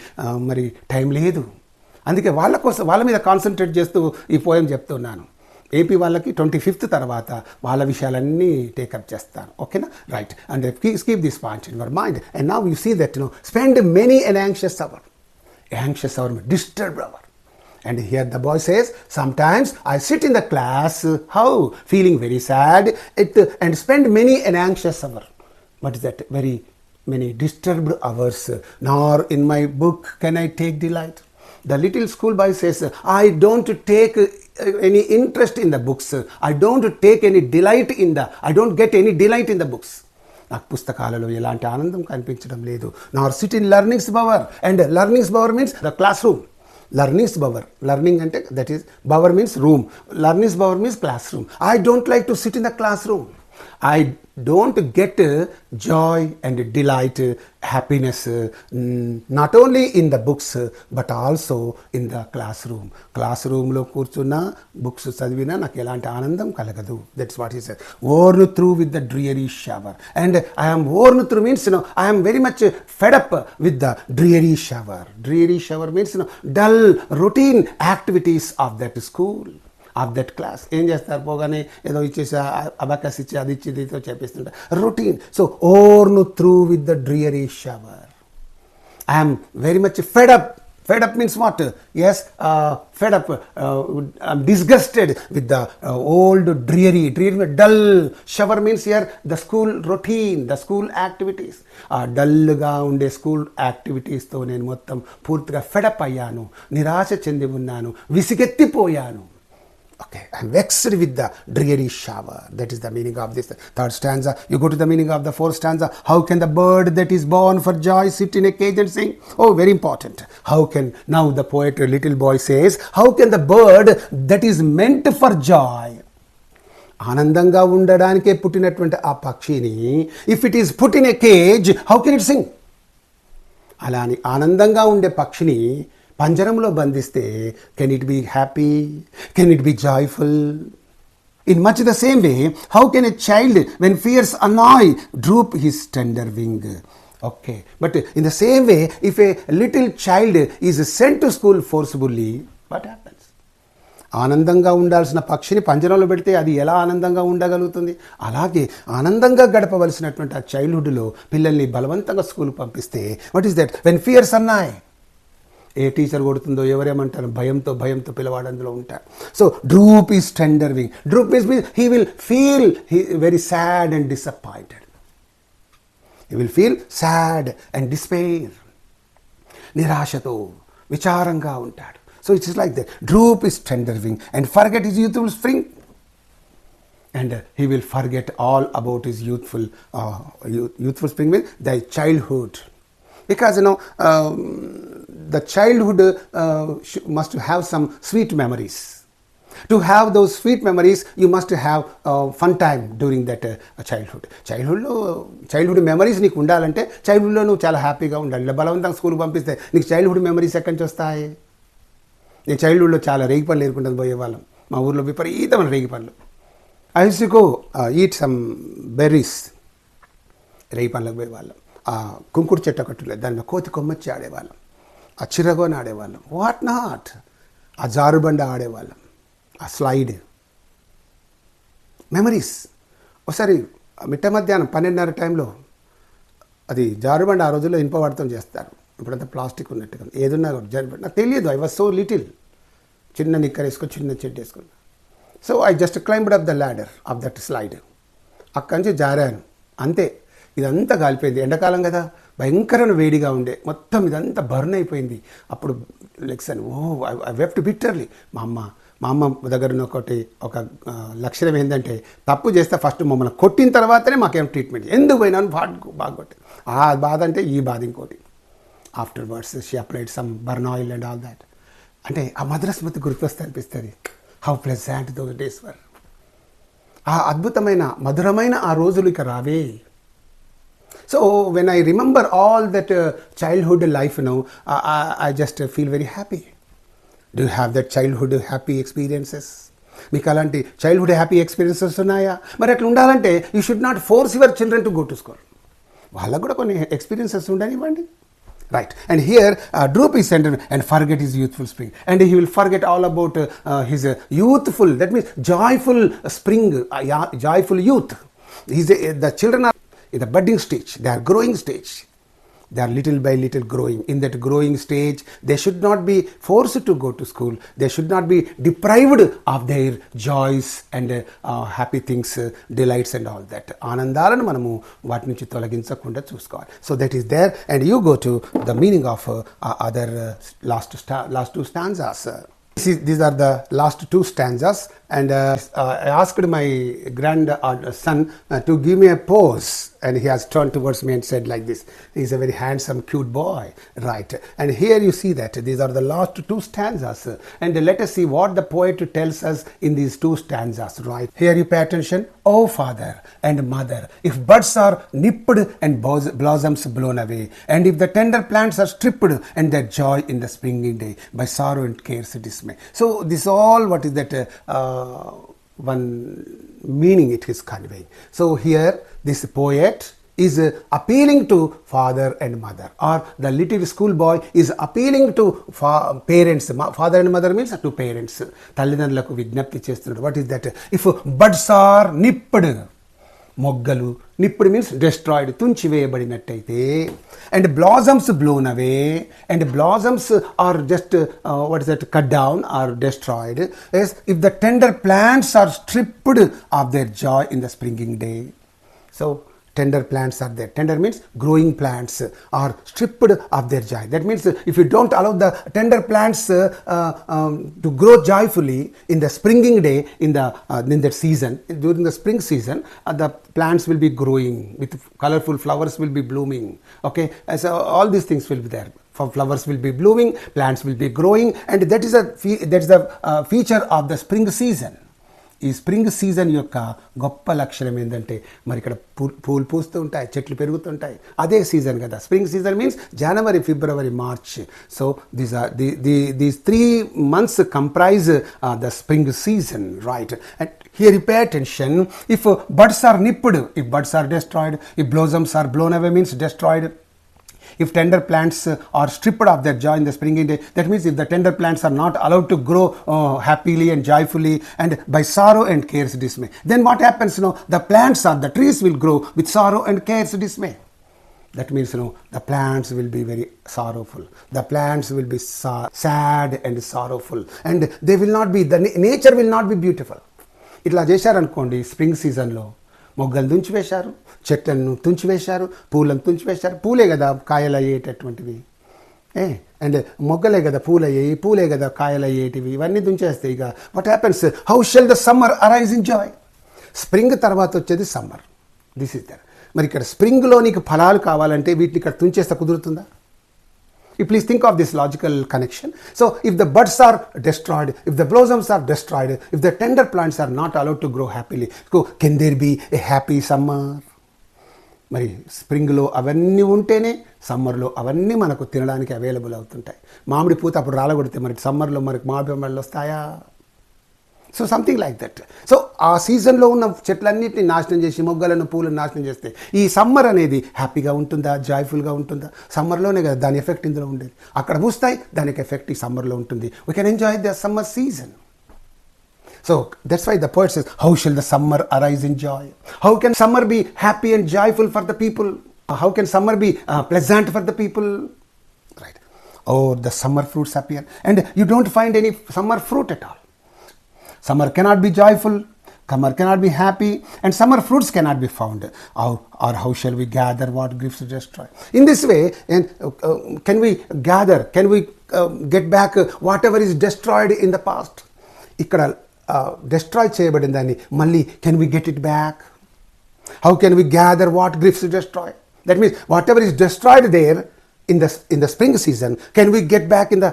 మరి టైం లేదు. అందుకే వాళ్ళ కోసం వాళ్ళ మీద కాన్సన్ట్రేట్ చేస్తూ ఈ పోయం చెప్తున్నాను. ఏపీ వాళ్ళకి 25th తర్వాత వాళ్ళ విషయాలన్నీ టేకప్ చేస్తాను. ఓకేనా? Right. And keep this point in your mind. And now you see that spend many an anxious hour. Anxious hour, disturbed hour. And here the boy says, sometimes I sit in the class, how? Feeling very sad, and spend many an anxious hour. What is that? Very many disturbed hours. Nor in my book can I take delight. The little schoolboy says, I don't take any interest in the books. I don't get any delight in the books. నాకు పుస్తకాలలో ఎలాంటి ఆనందం కనిపించడం లేదు. Nor sit in learning's bower. And learning's bower means the classroom. Learning's bower, learning అంటే that is bower means room. Learning's bower means classroom. I don't like to sit in the classroom. I don't get joy and delight, happiness, not only in the books but also in the classroom. Classroom lo కూర్చున్నా books చదివినా నాకు ఎలాంటి ఆనందం కలగదు. That's what he said. Worn through with the dreary shower. And I am worn through means, I am very much fed up with the dreary shower. Dreary shower means, dull routine activities of that school, of that class. ఏం చేస్తారు, పోగానే ఏదో ఇచ్చేసి abacus ఇచ్చి అది ఇచ్చి ఇదితో చెప్పేస్తుంటారు, routine. So worn through with the dreary shower. I'm very much fed up. Fed up means what? Yes, fed up. I'm disgusted with the old dreary, dull. Shower means here the school routine, the school activities. డల్గా ఉండే school యాక్టివిటీస్తో నేను మొత్తం పూర్తిగా fed up అయ్యాను, నిరాశ చెంది ఉన్నాను, విసిగెత్తిపోయాను. Okay, I'm vexed with the dreary shower. That is the meaning of this third stanza. You go to the meaning of the fourth stanza. How can the bird that is born for joy sit in a cage and sing? Oh, very important. How can, now the poet, little boy says, how can the bird that is meant for joy, ఆనందంగా ఉండడానికే పుట్టినటువంటి ఆ పక్షిని, if it is put in a cage, how can it sing? అలాని ఆనందంగా ఉండే పక్షిని పంజరంలో బంధిస్తే, can it be happy, can it be joyful? In much the same way, how can a child, when fears annoy, droop his tender wing? Okay, but in the same way, if a little child is sent to school forcibly, what happens? ఆనందంగా ఉండాల్సిన పక్షిని పంజరంలో పెడితే అది ఎలా ఆనందంగా ఉండగలుగుతుంది? అలాగే ఆనందంగా గడపవలసినటువంటి ఆ చైల్డ్హుడ్లో పిల్లల్ని బలవంతంగా స్కూల్ పంపిస్తే, what is that? When fears annoy, ఏ టీచర్ కొడుతుందో ఎవరేమంటారు, భయంతో పిల్లవాడు అందులో ఉంటారు. So droop is tender wing. Droop means he will feel very sad and disappointed. He will feel sad and despair. నిరాశతో విచారంగా ఉంటాడు. So it's like that. Droop is tender wing and forget his youthful spring. And he will forget all about his youthful spring means the childhood. Because the childhood must have some sweet memories. To have those sweet memories, you must have fun time during that childhood. Childhood memories నీకు ఉండాలంటే చైల్డ్హుడ్లో నువ్వు చాలా హ్యాపీగా ఉండాలి. బలవంతంగా స్కూల్కి పంపిస్తే నీకు చైల్డ్హుడ్ మెమరీస్ ఎక్కడి నుంచి వస్తాయి? నేను చైల్డ్హుడ్లో చాలా రేగి పళ్ళు ఏరుకుంటుంది పోయేవాళ్ళం. మా ఊర్లో విపరీతమైన రేగి పళ్ళు. I used to go eat some berries. రేగి పళ్ళకి పోయేవాళ్ళం. ఆ కుంకుడు చెట్టు ఒకటి లేదు, దాని మీద కోతి కొమ్మచ్చి ఆడేవాళ్ళం, ఆ చిరగోని ఆడేవాళ్ళం, వాట్ నాట్, ఆ జారుబండ ఆడేవాళ్ళం, ఆ స్లైడ్ మెమరీస్. ఒకసారి మిట్ట మధ్యాహ్నం 12:30 టైంలో అది జారుబండ ఆ రోజుల్లో ఇనుప వాడతం చేస్తారు, ఇప్పుడంతా ప్లాస్టిక్ ఉన్నట్టుగా ఏదున్నా జారుబండ. నాకు తెలియదు, ఐ వాజ్ సో లిటిల్. చిన్న నిక్కర్ వేసుకొని చిన్న చెట్టు వేసుకుని. So I just climbed up the ladder of that slide. అక్కడి నుంచి జారాను అంతే. ఇదంతా కాలిపోయింది, ఎండాకాలం కదా, భయంకరమైన వేడిగా ఉండే, మొత్తం ఇదంతా బర్న్ అయిపోయింది. అప్పుడు లెక్సన్ ఐ వెప్ట్ బిట్టర్లీ. మా అమ్మ దగ్గర ఒక లక్షణం ఏంటంటే, తప్పు చేస్తే ఫస్ట్ మమ్మల్ని కొట్టిన తర్వాతనే మాకేం ట్రీట్మెంట్, ఎందుకు పోయినాను బాగా కొట్టి. ఆ బాధ అంటే ఈ బాధ ఇంకోటి. After words she applied some burn oil and all that. అంటే ఆ మధుర స్మృతి గుర్తొస్తే అనిపిస్తుంది, హౌ ప్లెజెంట్ దోస్ డేస్ వర్. ఆ అద్భుతమైన మధురమైన ఆ రోజులు ఇక రావే. So when I remember all that childhood life now, I just feel very happy. Do you have that childhood happy experiences? మీకు అలాంటి చైల్డ్హుడ్ హ్యాపీ ఎక్స్పీరియన్సెస్ ఉన్నాయా? మరి అట్లా ఉండాలంటే you should not force your children to go to school. వాళ్ళకు కూడా కొన్ని experiences ఉండనివ్వండి. Right. And here droop his center and forget his youthful spring. And he will forget all about his youthful, that means joyful spring, joyful youth. The children are in the budding stage, they are growing stage. They are little by little growing. In that growing stage, they should not be forced to go to school. They should not be deprived of their joys and happy things, delights and all that. Anandaలను మనము వాటి నుంచి తొలగించకుండా చూసుకోవాలి. So that is there. And you go to the meaning of last two stanzas. These are the last two stanzas. and I asked my grandson to give me a pose, and he has turned towards me and said like this. He's a very handsome, cute boy, right? And here you see that these are the last two stanzas, and let us see what the poet tells us in these two stanzas, right? Here you pay attention. Oh father and mother, if buds are nipped and blossoms blown away, and if the tender plants are stripped and their joy in the springing day by sorrow and care's dismay. So this all what is that one meaning it is conveying. So here this poet is appealing to father and mother, or the little schoolboy is appealing to parents. Father and mother means to parents. తల్లిదండ్రులకు విజ్ఞప్తి చేస్తున్నాడు. What is that? If buds are nipped, మొగ్గలు, nipped means destroyed, తుంచివేయబడినట్టయితే, and blossoms blown away, and blossoms are just what is that, cut down or destroyed, yes, if the tender plants are stripped of their joy in the springing day. So tender plants are there. Tender means growing plants are stripped of their joy. That means if you don't allow the tender plants to grow joyfully in the springing day, in that season, during the spring season, the plants will be growing with colorful flowers will be blooming. Okay, so all these things will be there. Flowers will be blooming, plants will be growing, and that is the feature of the spring season. ఈ spring season యొక్క గొప్ప లక్షణం ఏంటంటే మరి ఇక్కడ పూలు పూస్తూ ఉంటాయి, చెట్లు పెరుగుతుంటాయి, అదే సీజన్ కదా. Spring season means January, February, March. So these 3 months comprise the spring season, right? And here you pay attention. If buds are nipped, if buds are destroyed, if blossoms are blown away means destroyed, if tender plants are stripped of their joy in the springing day, that means if the tender plants are not allowed to grow happily and joyfully, and by sorrow and care's dismay, then what happens? The plants or the trees will grow with sorrow and care's dismay. That means the plants will be very sorrowful, the plants will be sad and sorrowful, and they will not be, the nature will not be beautiful. ఇట్లా చేశారనుకోండి, spring సీజన్లో మొగ్గలు తుంచివేశారు, చెట్లను తుంచివేశారు, పూలను తుంచివేశారు. పూలే కదా కాయలు అయ్యేటటువంటివి, and మొగ్గలే కదా పూలు అయ్యేవి, పూలే కదా కాయలు అయ్యేటివి, ఇవన్నీ తుంచేస్తాయి. ఇక what happens? How shell the summer arise in Joy? Spring తర్వాత వచ్చేది సమ్మర్. This is there. మరి ఇక్కడ స్ప్రింగ్లో నీకు ఫలాలు కావాలంటే వీటిని ఇక్కడ తుంచేస్తే కుదురుతుందా? You please think of this logical connection. So if the buds are destroyed, if the blossoms are destroyed, if the tender plants are not allowed to grow happily, so can there be a happy summer? మరి స్ప్రింగ్లో అవన్నీ ఉంటేనే సమ్మర్లో అవన్నీ మనకు తినడానికి available అవుతుంటాయి. మామిడి పూత అప్పుడు రాలగొడితే మరి సమ్మర్లో మనకు మామిడి పండ్లు వస్తాయా? So something like that. So ఆ సీజన్లో ఉన్న చెట్లన్నింటినీ నాశనం చేసి, మొగ్గలను, పూలను నాశనం చేస్తే ఈ సమ్మర్ అనేది హ్యాపీగా ఉంటుందా, జాయ్ఫుల్గా ఉంటుందా? సమ్మర్లోనే కదా దాని ఎఫెక్ట్ ఇందులో ఉండేది. అక్కడ పూస్తాయి, దానికి ఎఫెక్ట్ ఈ సమ్మర్లో ఉంటుంది. We can enjoy the summer season. So that's why the poet says, how shall the summer arise in joy? How can summer be happy and joyful for the people? How can summer be pleasant for the people? Right. Oh, the summer fruits appear, and you don't find any summer fruit at all. Summer cannot be joyful, summer cannot be happy, and summer fruits cannot be found. Or how shall we gather what griefs to destroy? In this way, can we gather, can we get back whatever is destroyed in the past? ఇక్కడ destroy చేయబడిన దాన్ని మళ్ళీ can we get it back? How can we gather what griefs to destroy? That means whatever is destroyed there in the spring season, can we get back in the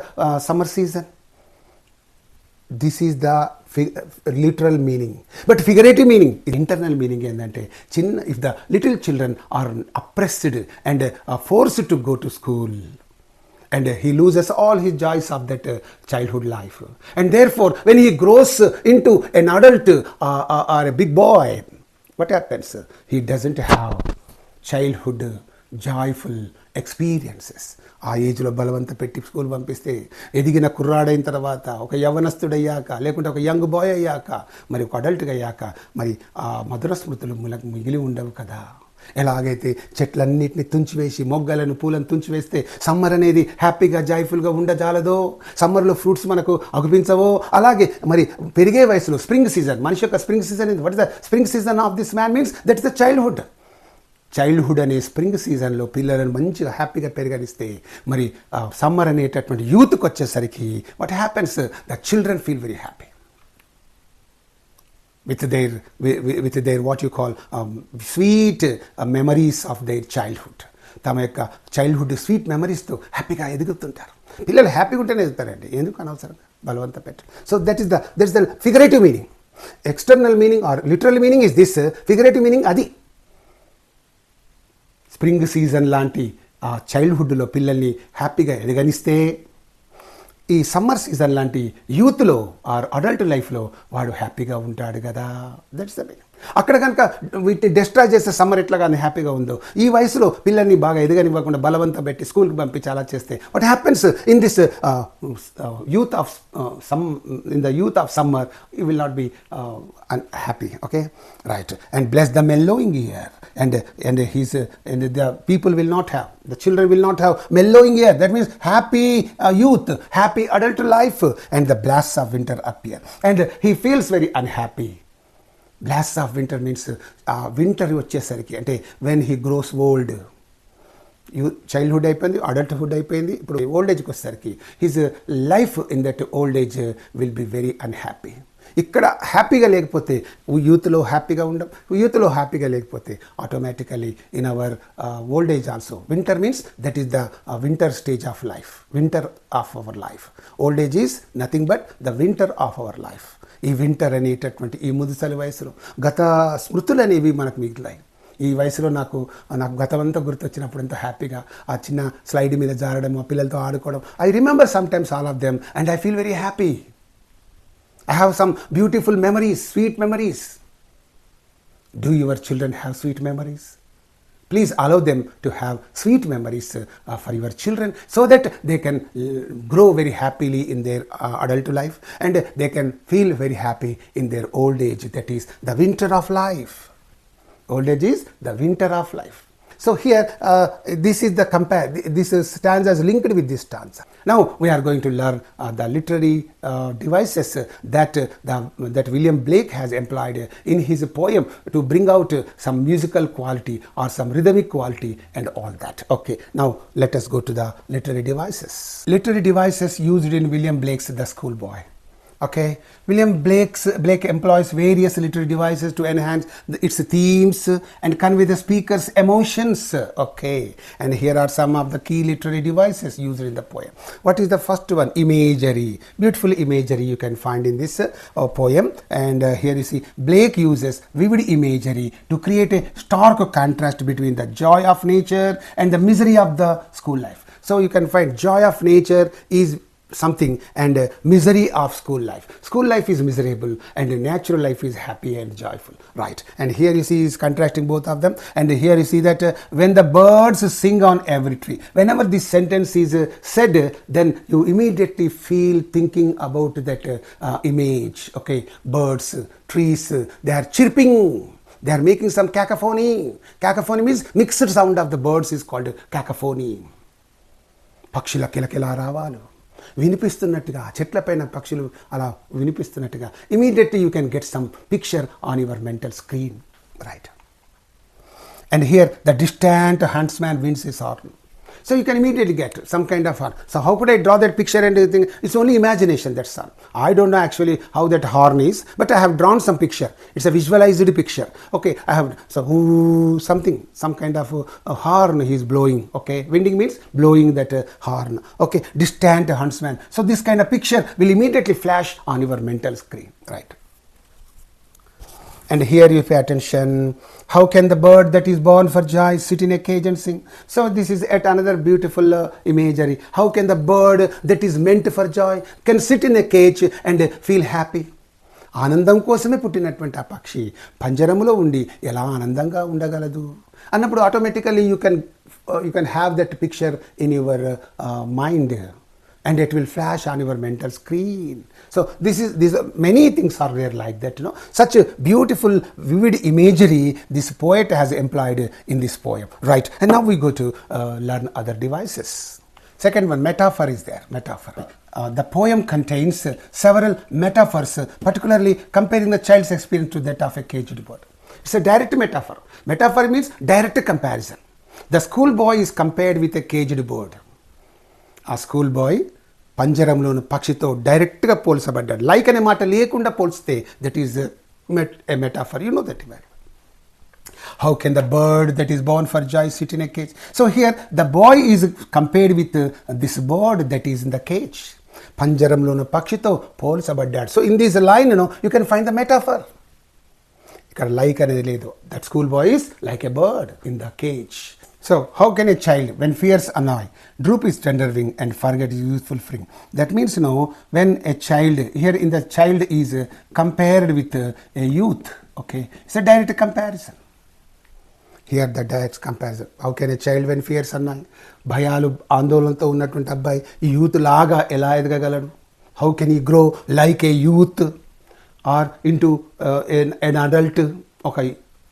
summer season? This is the literal meaning. But figurative meaning, internal meaning ఏంటంటే if the little children are oppressed and forced to go to school, and he loses all his joys of that childhood life, and therefore when he grows into an adult or a big boy, what happens? He doesn't have childhood joyful experiences. ఆ ఏజ్లో బలవంత పెట్టి school పంపిస్తే ఎదిగిన కుర్రాడైన తర్వాత, ఒక యవ్వనస్తుడయ్యాక, లేకుంటే ఒక యంగ్ బాయ్ అయ్యాక, మరి ఒక అడల్ట్గా అయ్యాక, మరి ఆ మధుర స్మృతులు మనకు మిగిలి ఉండవు కదా. ఎలాగైతే చెట్లన్నింటినీ తుంచివేసి, మొగ్గలను, పూలను తుంచివేస్తే సమ్మర్ అనేది హ్యాపీగా జాయ్ఫుల్గా ఉండజాలదో, సమ్మర్లో ఫ్రూట్స్ మనకు అగుపించవో, అలాగే మరి పెరిగే వయసులో స్ప్రింగ్ సీజన్, మనిషి యొక్క spring season, what is the spring season of this man means that is the childhood అనే స్ప్రింగ్ సీజన్లో పిల్లలను మంచిగా హ్యాపీగా పెరగనిస్తే, మరి సమ్మర్ అనేటటువంటి యూత్కి వచ్చేసరికి what happens? The children feel very happy. with their what you call sweet memories of their childhood. తమ యొక్క చైల్డ్హుడ్ స్వీట్ మెమరీస్తో హ్యాపీగా ఎదుగుతుంటారు. పిల్లలు హ్యాపీగా ఉంటేనే ఎదుగుతారండి, ఎందుకు అనవసరంగా బలవంత పెట్టు. So that is the figurative meaning. External meaning or literal meaning is this, figurative meaning అది. స్ప్రింగ్ సీజన్ లాంటి ఆ చైల్డ్హుడ్లో పిల్లల్ని హ్యాపీగా ఎదగనిస్తే, ఈ సమ్మర్ సీజన్ లాంటి యూత్లో ఆర్ అడల్ట్ లైఫ్లో వాడు హ్యాపీగా ఉంటాడు కదా. That's the meaning. అక్కడ కనుక వీటిని డిస్ట్రాయ్ చేస్తే సమ్మర్ ఎట్లాగానే హ్యాపీగా ఉందో, ఈ వయసులో పిల్లల్ని బాగా ఎదగనివ్వకుండా బలవంతం పెట్టి స్కూల్కి పంపించి అలా చేస్తే what happens in this youth of summer you will not be happy. Okay, right. And bless the mellowing year, and the people will not have, the children will not have mellowing year. That means happy youth, happy adult life, and the blasts of winter appear, and he feels very unhappy. Blasts of winter means winter వచ్చేసరికి, అంటే when he gross old, childhood అయిపోయింది, adulthood అయిపోయింది, ఇప్పుడు old ఏజ్కి వచ్చేసరికి his life in that old age will be very unhappy. ఇక్కడ హ్యాపీగా లేకపోతే యూత్లో హ్యాపీగా ఉండం, యూత్లో హ్యాపీగా లేకపోతే automatically in our old age also. Winter means that is the winter stage of life, winter of our life. Old age is nothing but the winter of our life. ఈ వింటర్ అనేటటువంటి ఈ ముదుసలి వయసులో గత స్మృతులు అనేవి మనకు మిగిలాయి. ఈ వయసులో నాకు గతమంతా గుర్తొచ్చినప్పుడు ఎంతో హ్యాపీగా ఆ చిన్న స్లైడ్ మీద జారడం, ఆ పిల్లలతో ఆడుకోవడం. I remember some times all of them and I feel very happy. I have some beautiful memories, sweet memories. Do your children have sweet memories? Please allow them to have sweet memories for your children, so that they can grow very happily in their adult life, and they can feel very happy in their old age. That is the winter of life. Old age is the winter of life. So here this stanza is linked with this stanza. Now we are going to learn the literary devices that William Blake has employed in his poem to bring out some musical quality or some rhythmic quality and all that. Okay, now let us go to the literary devices. Literary devices used in William Blake's The Schoolboy. Okay, William Blake employs various literary devices to enhance its themes and convey the speaker's emotions. Okay, and here are some of the key literary devices used in the poem. What is the first one? Imagery. Beautiful imagery you can find in this poem. And here you see Blake uses vivid imagery to create a stark contrast between the joy of nature and the misery of the school life. So you can find joy of nature is something and misery of school life. School life is miserable and natural life is happy and joyful, right? And here you see is contrasting both of them. And here you see that when the birds sing on every tree, whenever this sentence is said, then you immediately feel thinking about that image. Okay, birds, trees, they are chirping, they are making some cacophony. Cacophony means mixed sound of the birds is called cacophony. పక్షుల కిలకిల రావాలు వినిపిస్తున్నట్టుగా, చెట్లపైన పక్షులు అలా వినిపిస్తున్నట్టుగా, immediately you can get some picture on your mental screen, right? And here the distant huntsman winds his horn. So you can immediately get some kind of horn. So how could I draw that picture and everything? It's only imagination, that's all. I don't know actually how that horn is, but I have drawn some picture. It's a visualized picture. Okay, I have, so some kind of a horn he is blowing. Okay, winding means blowing that horn. Okay, distant huntsman. So this kind of picture will immediately flash on your mental screen, right? And here you pay attention. How can the bird that is born for joy sit in a cage and sing? So this is yet another beautiful imagery. How can the bird that is meant for joy can sit in a cage and feel happy? ఆనందం కోసమే పుట్టినటువంటి ఆ పక్షి పంజరములో ఉండి ఎలా ఆనందంగా ఉండగలదు అన్నప్పుడు automatically you can have that picture in your mind. And it will flash on your mental screen. So these many things are there like that, you know. Such a beautiful, vivid imagery this poet has employed in this poem, right? And now we go to learn other devices. Second one, metaphor is there. Metaphor. The poem contains several metaphors, particularly comparing the child's experience to that of a caged bird. It's a direct metaphor. Metaphor means direct comparison. The schoolboy is compared with a caged bird. ఆ school boy పంజరంలోని పక్షితో డైరెక్ట్గా పోల్చబడ్డాడు. Like అనే మాట లేకుండా పోల్స్తే that is a metaphor. You know that very well. How can the bird that is born for joy sit in a cage? So here the boy is compared with this bird that is in the cage. Panjaramlona pakshito polsabadad. So in this line, you can find the metaphor. Like that schoolboy is like a bird in the cage. So how can a child, when fears annoy, droop his tender wing and forget his youthful fring? That means, when a child, here in the child is compared with a youth. Okay, it's a direct comparison. Here the direct comparison. How can a child, when fears annoy, భయాలు ఆందోళనతో ఉన్నటువంటి అబ్బాయి ఈ youth లాగా ఎలా ఎదగగలడు? How can he grow like a youth or into an adult? Okay.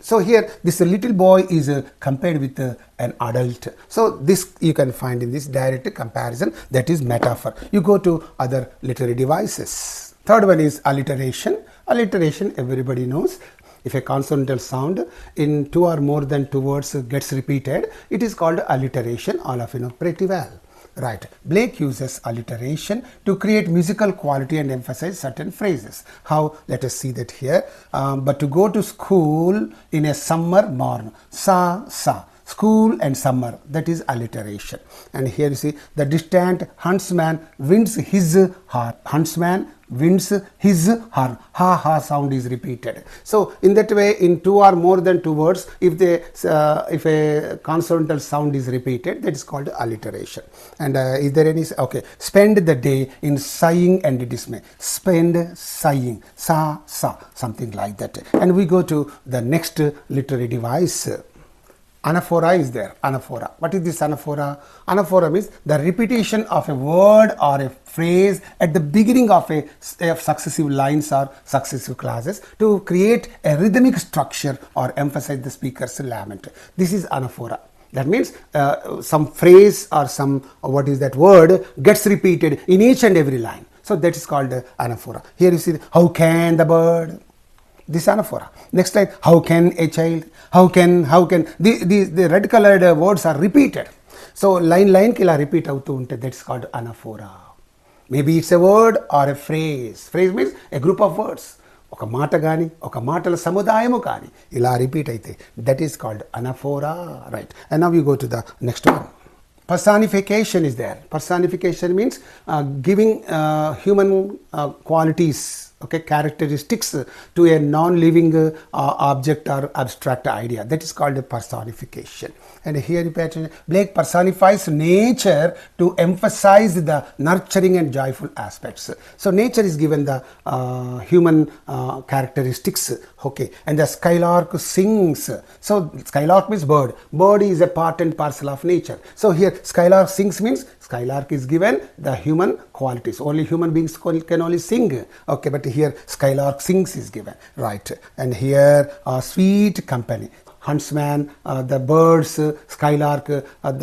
So here this little boy is compared with an adult. So this you can find in this direct comparison, that is metaphor. You go to other literary devices. Third one is alliteration. Alliteration, everybody knows. If a consonantal sound in two or more than two words gets repeated, it is called alliteration. All of you know pretty well. Right. Blake uses alliteration to create musical quality and emphasize certain phrases. How? Let us see that here. But to go to school in a summer morn. Sa, sa. School and summer. That is alliteration. And here you see the distant huntsman winds his horn. Huntsman winds his horn. Ha ha sound is repeated. So in that way, in two or more than two words, if a consonantal sound is repeated, that is called alliteration. And is there any? Okay, spend the day in sighing and dismay. Spend sighing. Sa sa, something like that. And we go to the next literary device. Anaphora is there. Anaphora. What is this anaphora? Anaphora means the repetition of a word or a phrase at the beginning of successive lines or successive clauses to create a rhythmic structure or emphasize the speaker's lament. This is anaphora. That means some phrase or some, what is that word, gets repeated in each and every line. So that is called anaphora. Here you see, how can the bird? This anaphora. Next line, how can a child? How can? The red colored words are repeated. So line ki la repeat avutu unte, that's called anaphora. Maybe it's a word or a phrase. Phrase means a group of words. ఒక మాట కానీ ఒక మాటల సముదాయము కానీ ఇలా repeat అయితే, that is called anaphora. Right. And now we go to the next one. Personification is there. Personification means giving human qualities, okay, characteristics to a non-living object or abstract idea. That is called personification. And here Blake personifies nature to emphasize the nurturing and joyful aspects. So nature is given the human characteristics, okay, and the skylark sings. So skylark means bird. Bird is a part and parcel of nature. So here skylark sings means skylark is given the human qualities. Only human beings can only sing. Okay, but here skylark sings is given. Right. And here sweet company. Huntsman, the birds, skylark,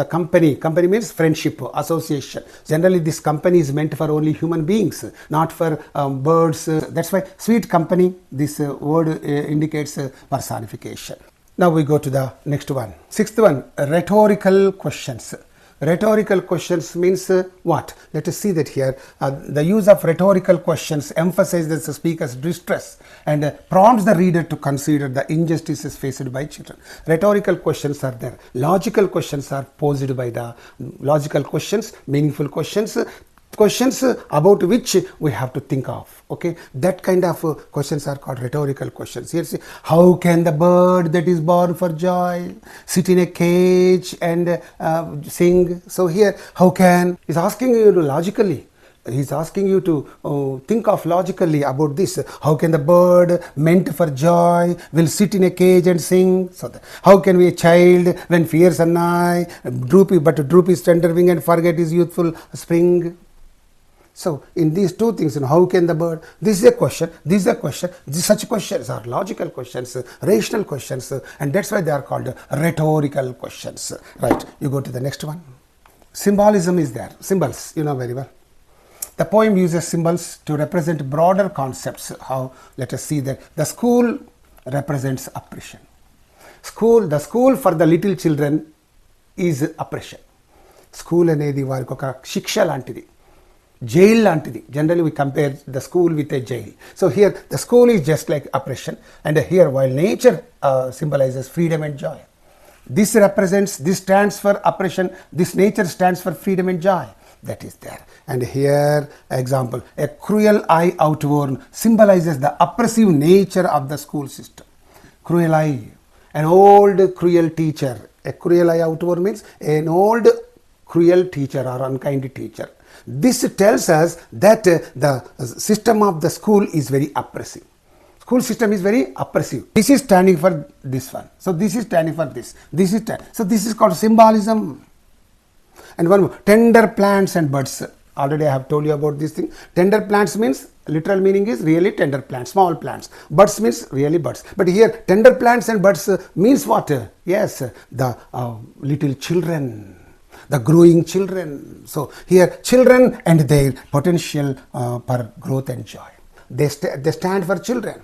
the company. Company means friendship, association. Generally, this company is meant for only human beings, not for birds. That's why sweet company, this word indicates personification. Now we go to the next one. Sixth one, rhetorical questions. Rhetorical questions means what? Let us see that here. The use of rhetorical questions emphasizes the speaker's distress and prompts the reader to consider the injustices faced by children. Rhetorical questions are there. Logical questions are posed by the logical questions, meaningful questions. Questions about which we have to think of. Okay, that kind of questions are called rhetorical questions. Here, see, how can the bird that is born for joy sit in a cage and sing? So here, how can, is asking you logically. He's asking you to think of logically about this. How can the bird meant for joy will sit in a cage and sing? So how can we, a child, when fears annoy, droop his tender wing and forget his youthful spring? So in these two things, how can the bird? This is a question. This is a question. Such questions are logical questions, rational questions, and that's why they are called rhetorical questions. Right. You go to the next one. Symbolism is there. Symbols, you know very well. The poem uses symbols to represent broader concepts. How? Let us see that the school represents oppression. The school for the little children is oppression. School anedi variki oka shiksha lantidi. jail lantidi. Generally we compare the school with a jail. So here the school is just like oppression, and here while nature symbolizes freedom and joy. This stands for oppression, this nature stands for freedom and joy. That is there. And here example, a cruel eye outworn symbolizes the oppressive nature of the school system. Cruel eye, an old cruel teacher. A cruel eye outworn means an old cruel teacher or unkind teacher. This tells us that the system of the school is very oppressive. School system is very oppressive. This is standing for this one. So this is standing for this. So this is called symbolism. And one more, tender plants and buds. Already I have told you about this thing. Tender plants means, literal meaning is really tender plants, small plants. Buds means really buds. But here tender plants and buds means what? Yes, the little children, the growing children. So here children and their potential for growth and joy. They stand for children.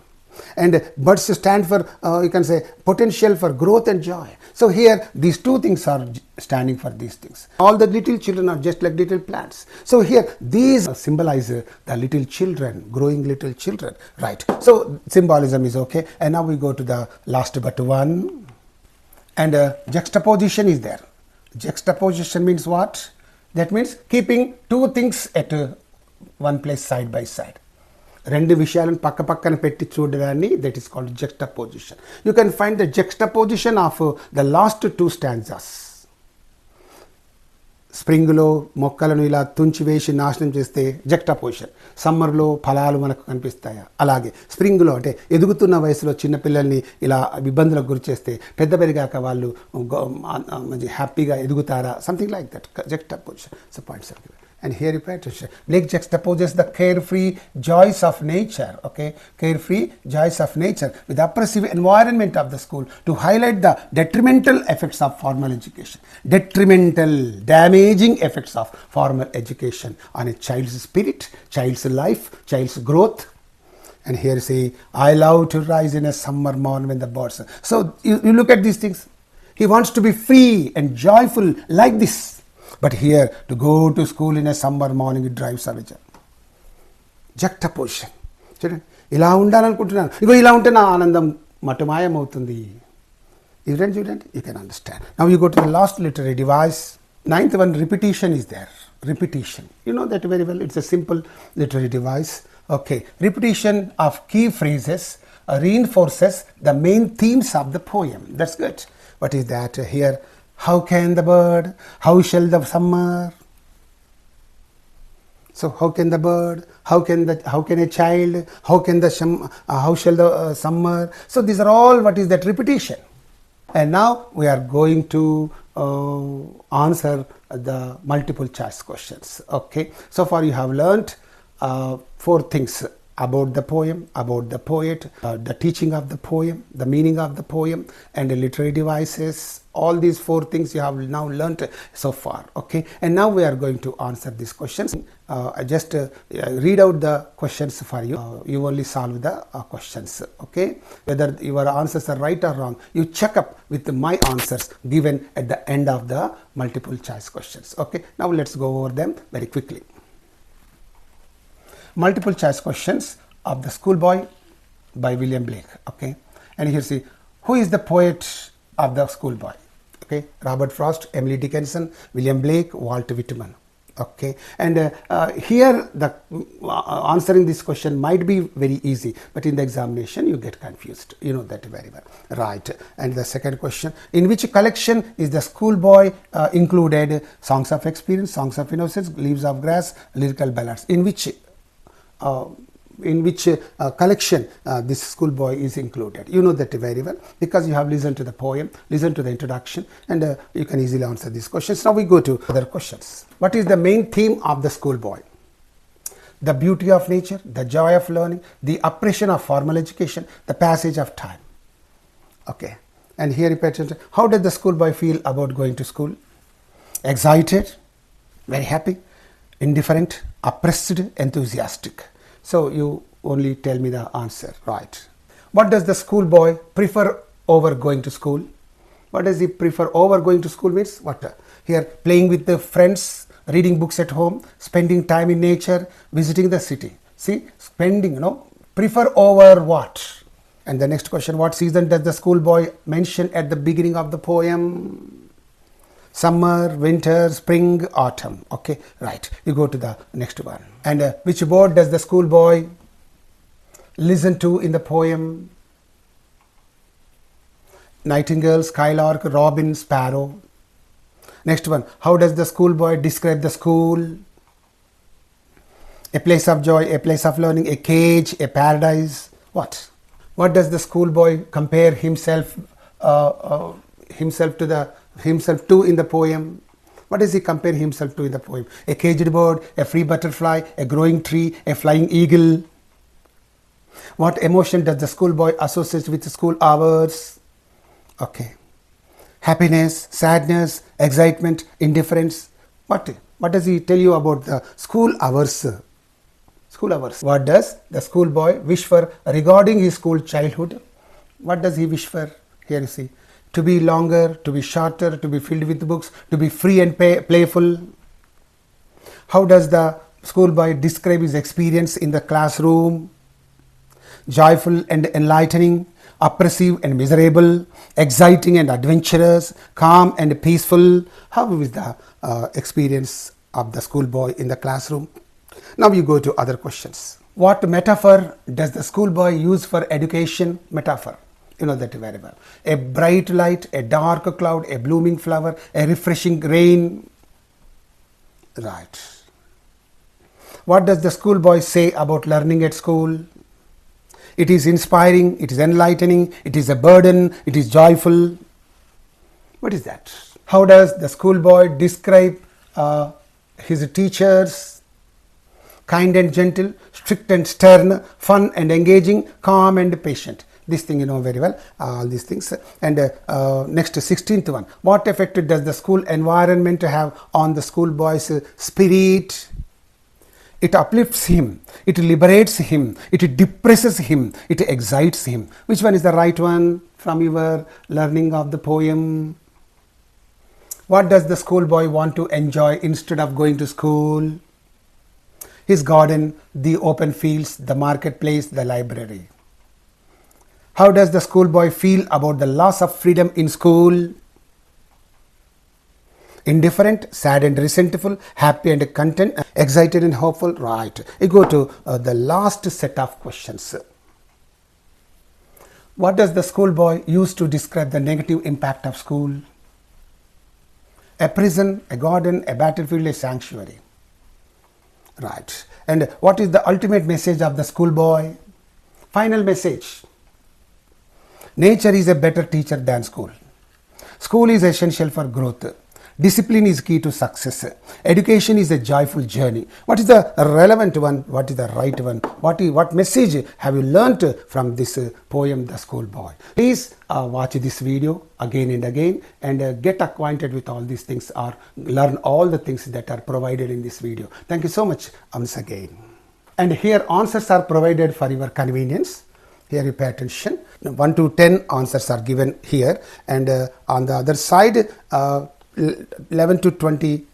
And buds stand for, you can say, potential for growth and joy. So here these two things are standing for these things. All the little children are just like little plants. So here these symbolize the little children, growing little children. Right. So symbolism is okay. And now we go to the last but one. And juxtaposition is there. Juxtaposition means what? That means keeping two things at one place side by side. రెండు విషయాలను పక్క పక్కన పెట్టి చూడడాన్ని, that is called juxtaposition. You can find the juxtaposition of the last two stanzas. స్ప్రింగ్లో మొక్కలను ఇలా తుంచి వేసి నాశనం చేస్తే జక్టాపోజిషన్. సమ్మర్లో ఫలాలు మనకు కనిపిస్తాయా? అలాగే స్ప్రింగ్లో అంటే ఎదుగుతున్న వయసులో చిన్నపిల్లల్ని ఇలా ఇబ్బందులకు గురి చేస్తే పెద్ద పెరిగాక వాళ్ళు మంచి హ్యాపీగా ఎదుగుతారా? Something like that juxtaposition. So points are given. And here Blake juxtaposes the carefree joys of nature, okay, carefree joys of nature with the oppressive environment of the school to highlight the detrimental effects of formal education. Detrimental, damaging effects of formal education on a child's spirit, child's life, child's growth. And here say, I love to rise in a summer morning when the birds. So you look at these things. He wants to be free and joyful like this. But here, to go to school in a summer morning, it drives away. Juxtaposition. చూడండి, ఇలా ఉండాలనుకుంటున్నాను, ఇగో ఇలా ఉంటే నా ఆనందం మటుమాయమవుతుంది. చూడండి, you can understand. Now you go to the last literary device. Ninth one, repetition is there. Repetition. You know that very well. It's a simple literary device. Okay. Repetition of key phrases reinforces the main themes of the poem. That's good. What is that here? How can the bird? How shall the summer? So how can the bird? How can a child? How shall the summer? So these are all what is that repetition. And now we are going to answer the multiple choice questions. Okay. So far you have learnt 4 things about the poem, about the poet, the teaching of the poem, the meaning of the poem, and the literary devices. All these 4 things you have now learnt so far. Okay. And now we are going to answer these questions. I just read out the questions for you. You only solve the questions. Okay. Whether your answers are right or wrong, you check up with my answers given at the end of the multiple choice questions. Okay. Now let's go over them very quickly. Multiple choice questions of the Schoolboy by William Blake. Okay. And here see, who is the poet of the Schoolboy? Okay. Robert Frost, Emily Dickinson, William Blake, Walt Whitman. Okay. And here the answering this question might be very easy, but in the examination you get confused. You know that very well. Right. And the second question, in which collection is the Schoolboy included? Songs of Experience, Songs of Innocence, Leaves of Grass, Lyrical Ballads. In which collection this Schoolboy is included? You know that very well because you have listened to the poem, listened to the introduction, and you can easily answer these questions. Now we go to other questions. What is the main theme of the Schoolboy? The beauty of nature, the joy of learning, the oppression of formal education, the passage of time. Okay. And here you pay attention. How does the Schoolboy feel about going to school? Excited, very happy, indifferent, oppressed, enthusiastic. So you only tell me the answer. Right. What does the Schoolboy prefer over going to school? What does he prefer over going to school means? What? Here, playing with the friends, reading books at home, spending time in nature, visiting the city. See, spending, prefer over what? And the next question, what season does the schoolboy mention at the beginning of the poem? Summer, winter, spring, autumn. Okay, right. You go to the next one. And which bird does the schoolboy listen to in the poem? Nightingale, skylark, robin, sparrow. Next one, how does the schoolboy describe the school? A place of joy, a place of learning, a cage, a paradise. What? What does the schoolboy compare himself to in the poem? What does he compare himself to in the poem? A caged bird, a free butterfly, a growing tree, a flying eagle. What emotion does the schoolboy associate with school hours? Okay. Happiness, sadness, excitement, indifference. What does he tell you about the school hours? School hours. What does the schoolboy wish for regarding his school childhood? What does he wish for? Here you see. To be longer, to be shorter, to be filled with books, to be free and playful. How does the schoolboy describe his experience in the classroom? Joyful and enlightening, oppressive and miserable, exciting and adventurous, calm and peaceful. How is the experience of the schoolboy in the classroom? Now you go to other questions. What metaphor does the schoolboy use for education? Metaphor. You know that very well. A bright light, a dark cloud, a blooming flower, a refreshing rain. Right. What does the schoolboy say about learning at school? It is inspiring, it is enlightening, it is a burden, it is joyful. What is that? How does the schoolboy describe his teachers? Kind and gentle, strict and stern, fun and engaging, calm and patient. This thing you know very well, all these things. And next 16th one. What effect does the school environment have on the schoolboy's spirit? It uplifts him, it liberates him, it depresses him, it excites him. Which one is the right one from your learning of the poem? What does the schoolboy want to enjoy instead of going to school? His garden, the open fields, the marketplace, the library. How does the schoolboy feel about the loss of freedom in school? Indifferent, sad and resentful, happy and content, excited and hopeful. Right. You go to the last set of questions. What does the schoolboy use to describe the negative impact of school? A prison, a garden, a battlefield, a sanctuary. Right. And what is the ultimate message of the schoolboy? Final message. Nature is a better teacher than school. School is essential for growth. Discipline is key to success. Education is a joyful journey. What is the relevant one? What is the right one? What message have you learnt from this poem, The Schoolboy? Please watch this video again and again and get acquainted with all these things or learn all the things that are provided in this video. Thank you so much once again. And here answers are provided for your convenience. Here you pay attention. 1 to 10 answers are given here, and on the other side 11 to 20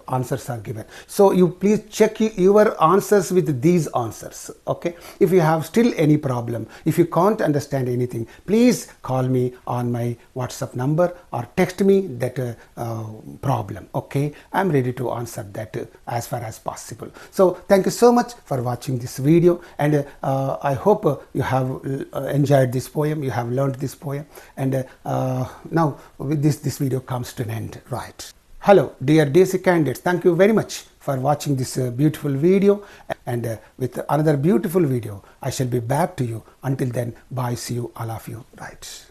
answers are given. So you please check your answers with these answers. Okay. If you have still any problem, if you can't understand anything, please call me on my WhatsApp number or text me that problem. Okay. I'm ready to answer that as far as possible. So thank you so much for watching this video, and I hope you have enjoyed this poem, you have learned this poem, and now with this video comes to an end. Right. Hello dear DC candidates, thank you very much for watching this beautiful video, and with another beautiful video I shall be back to you. Until then, bye, see you all of you. Right.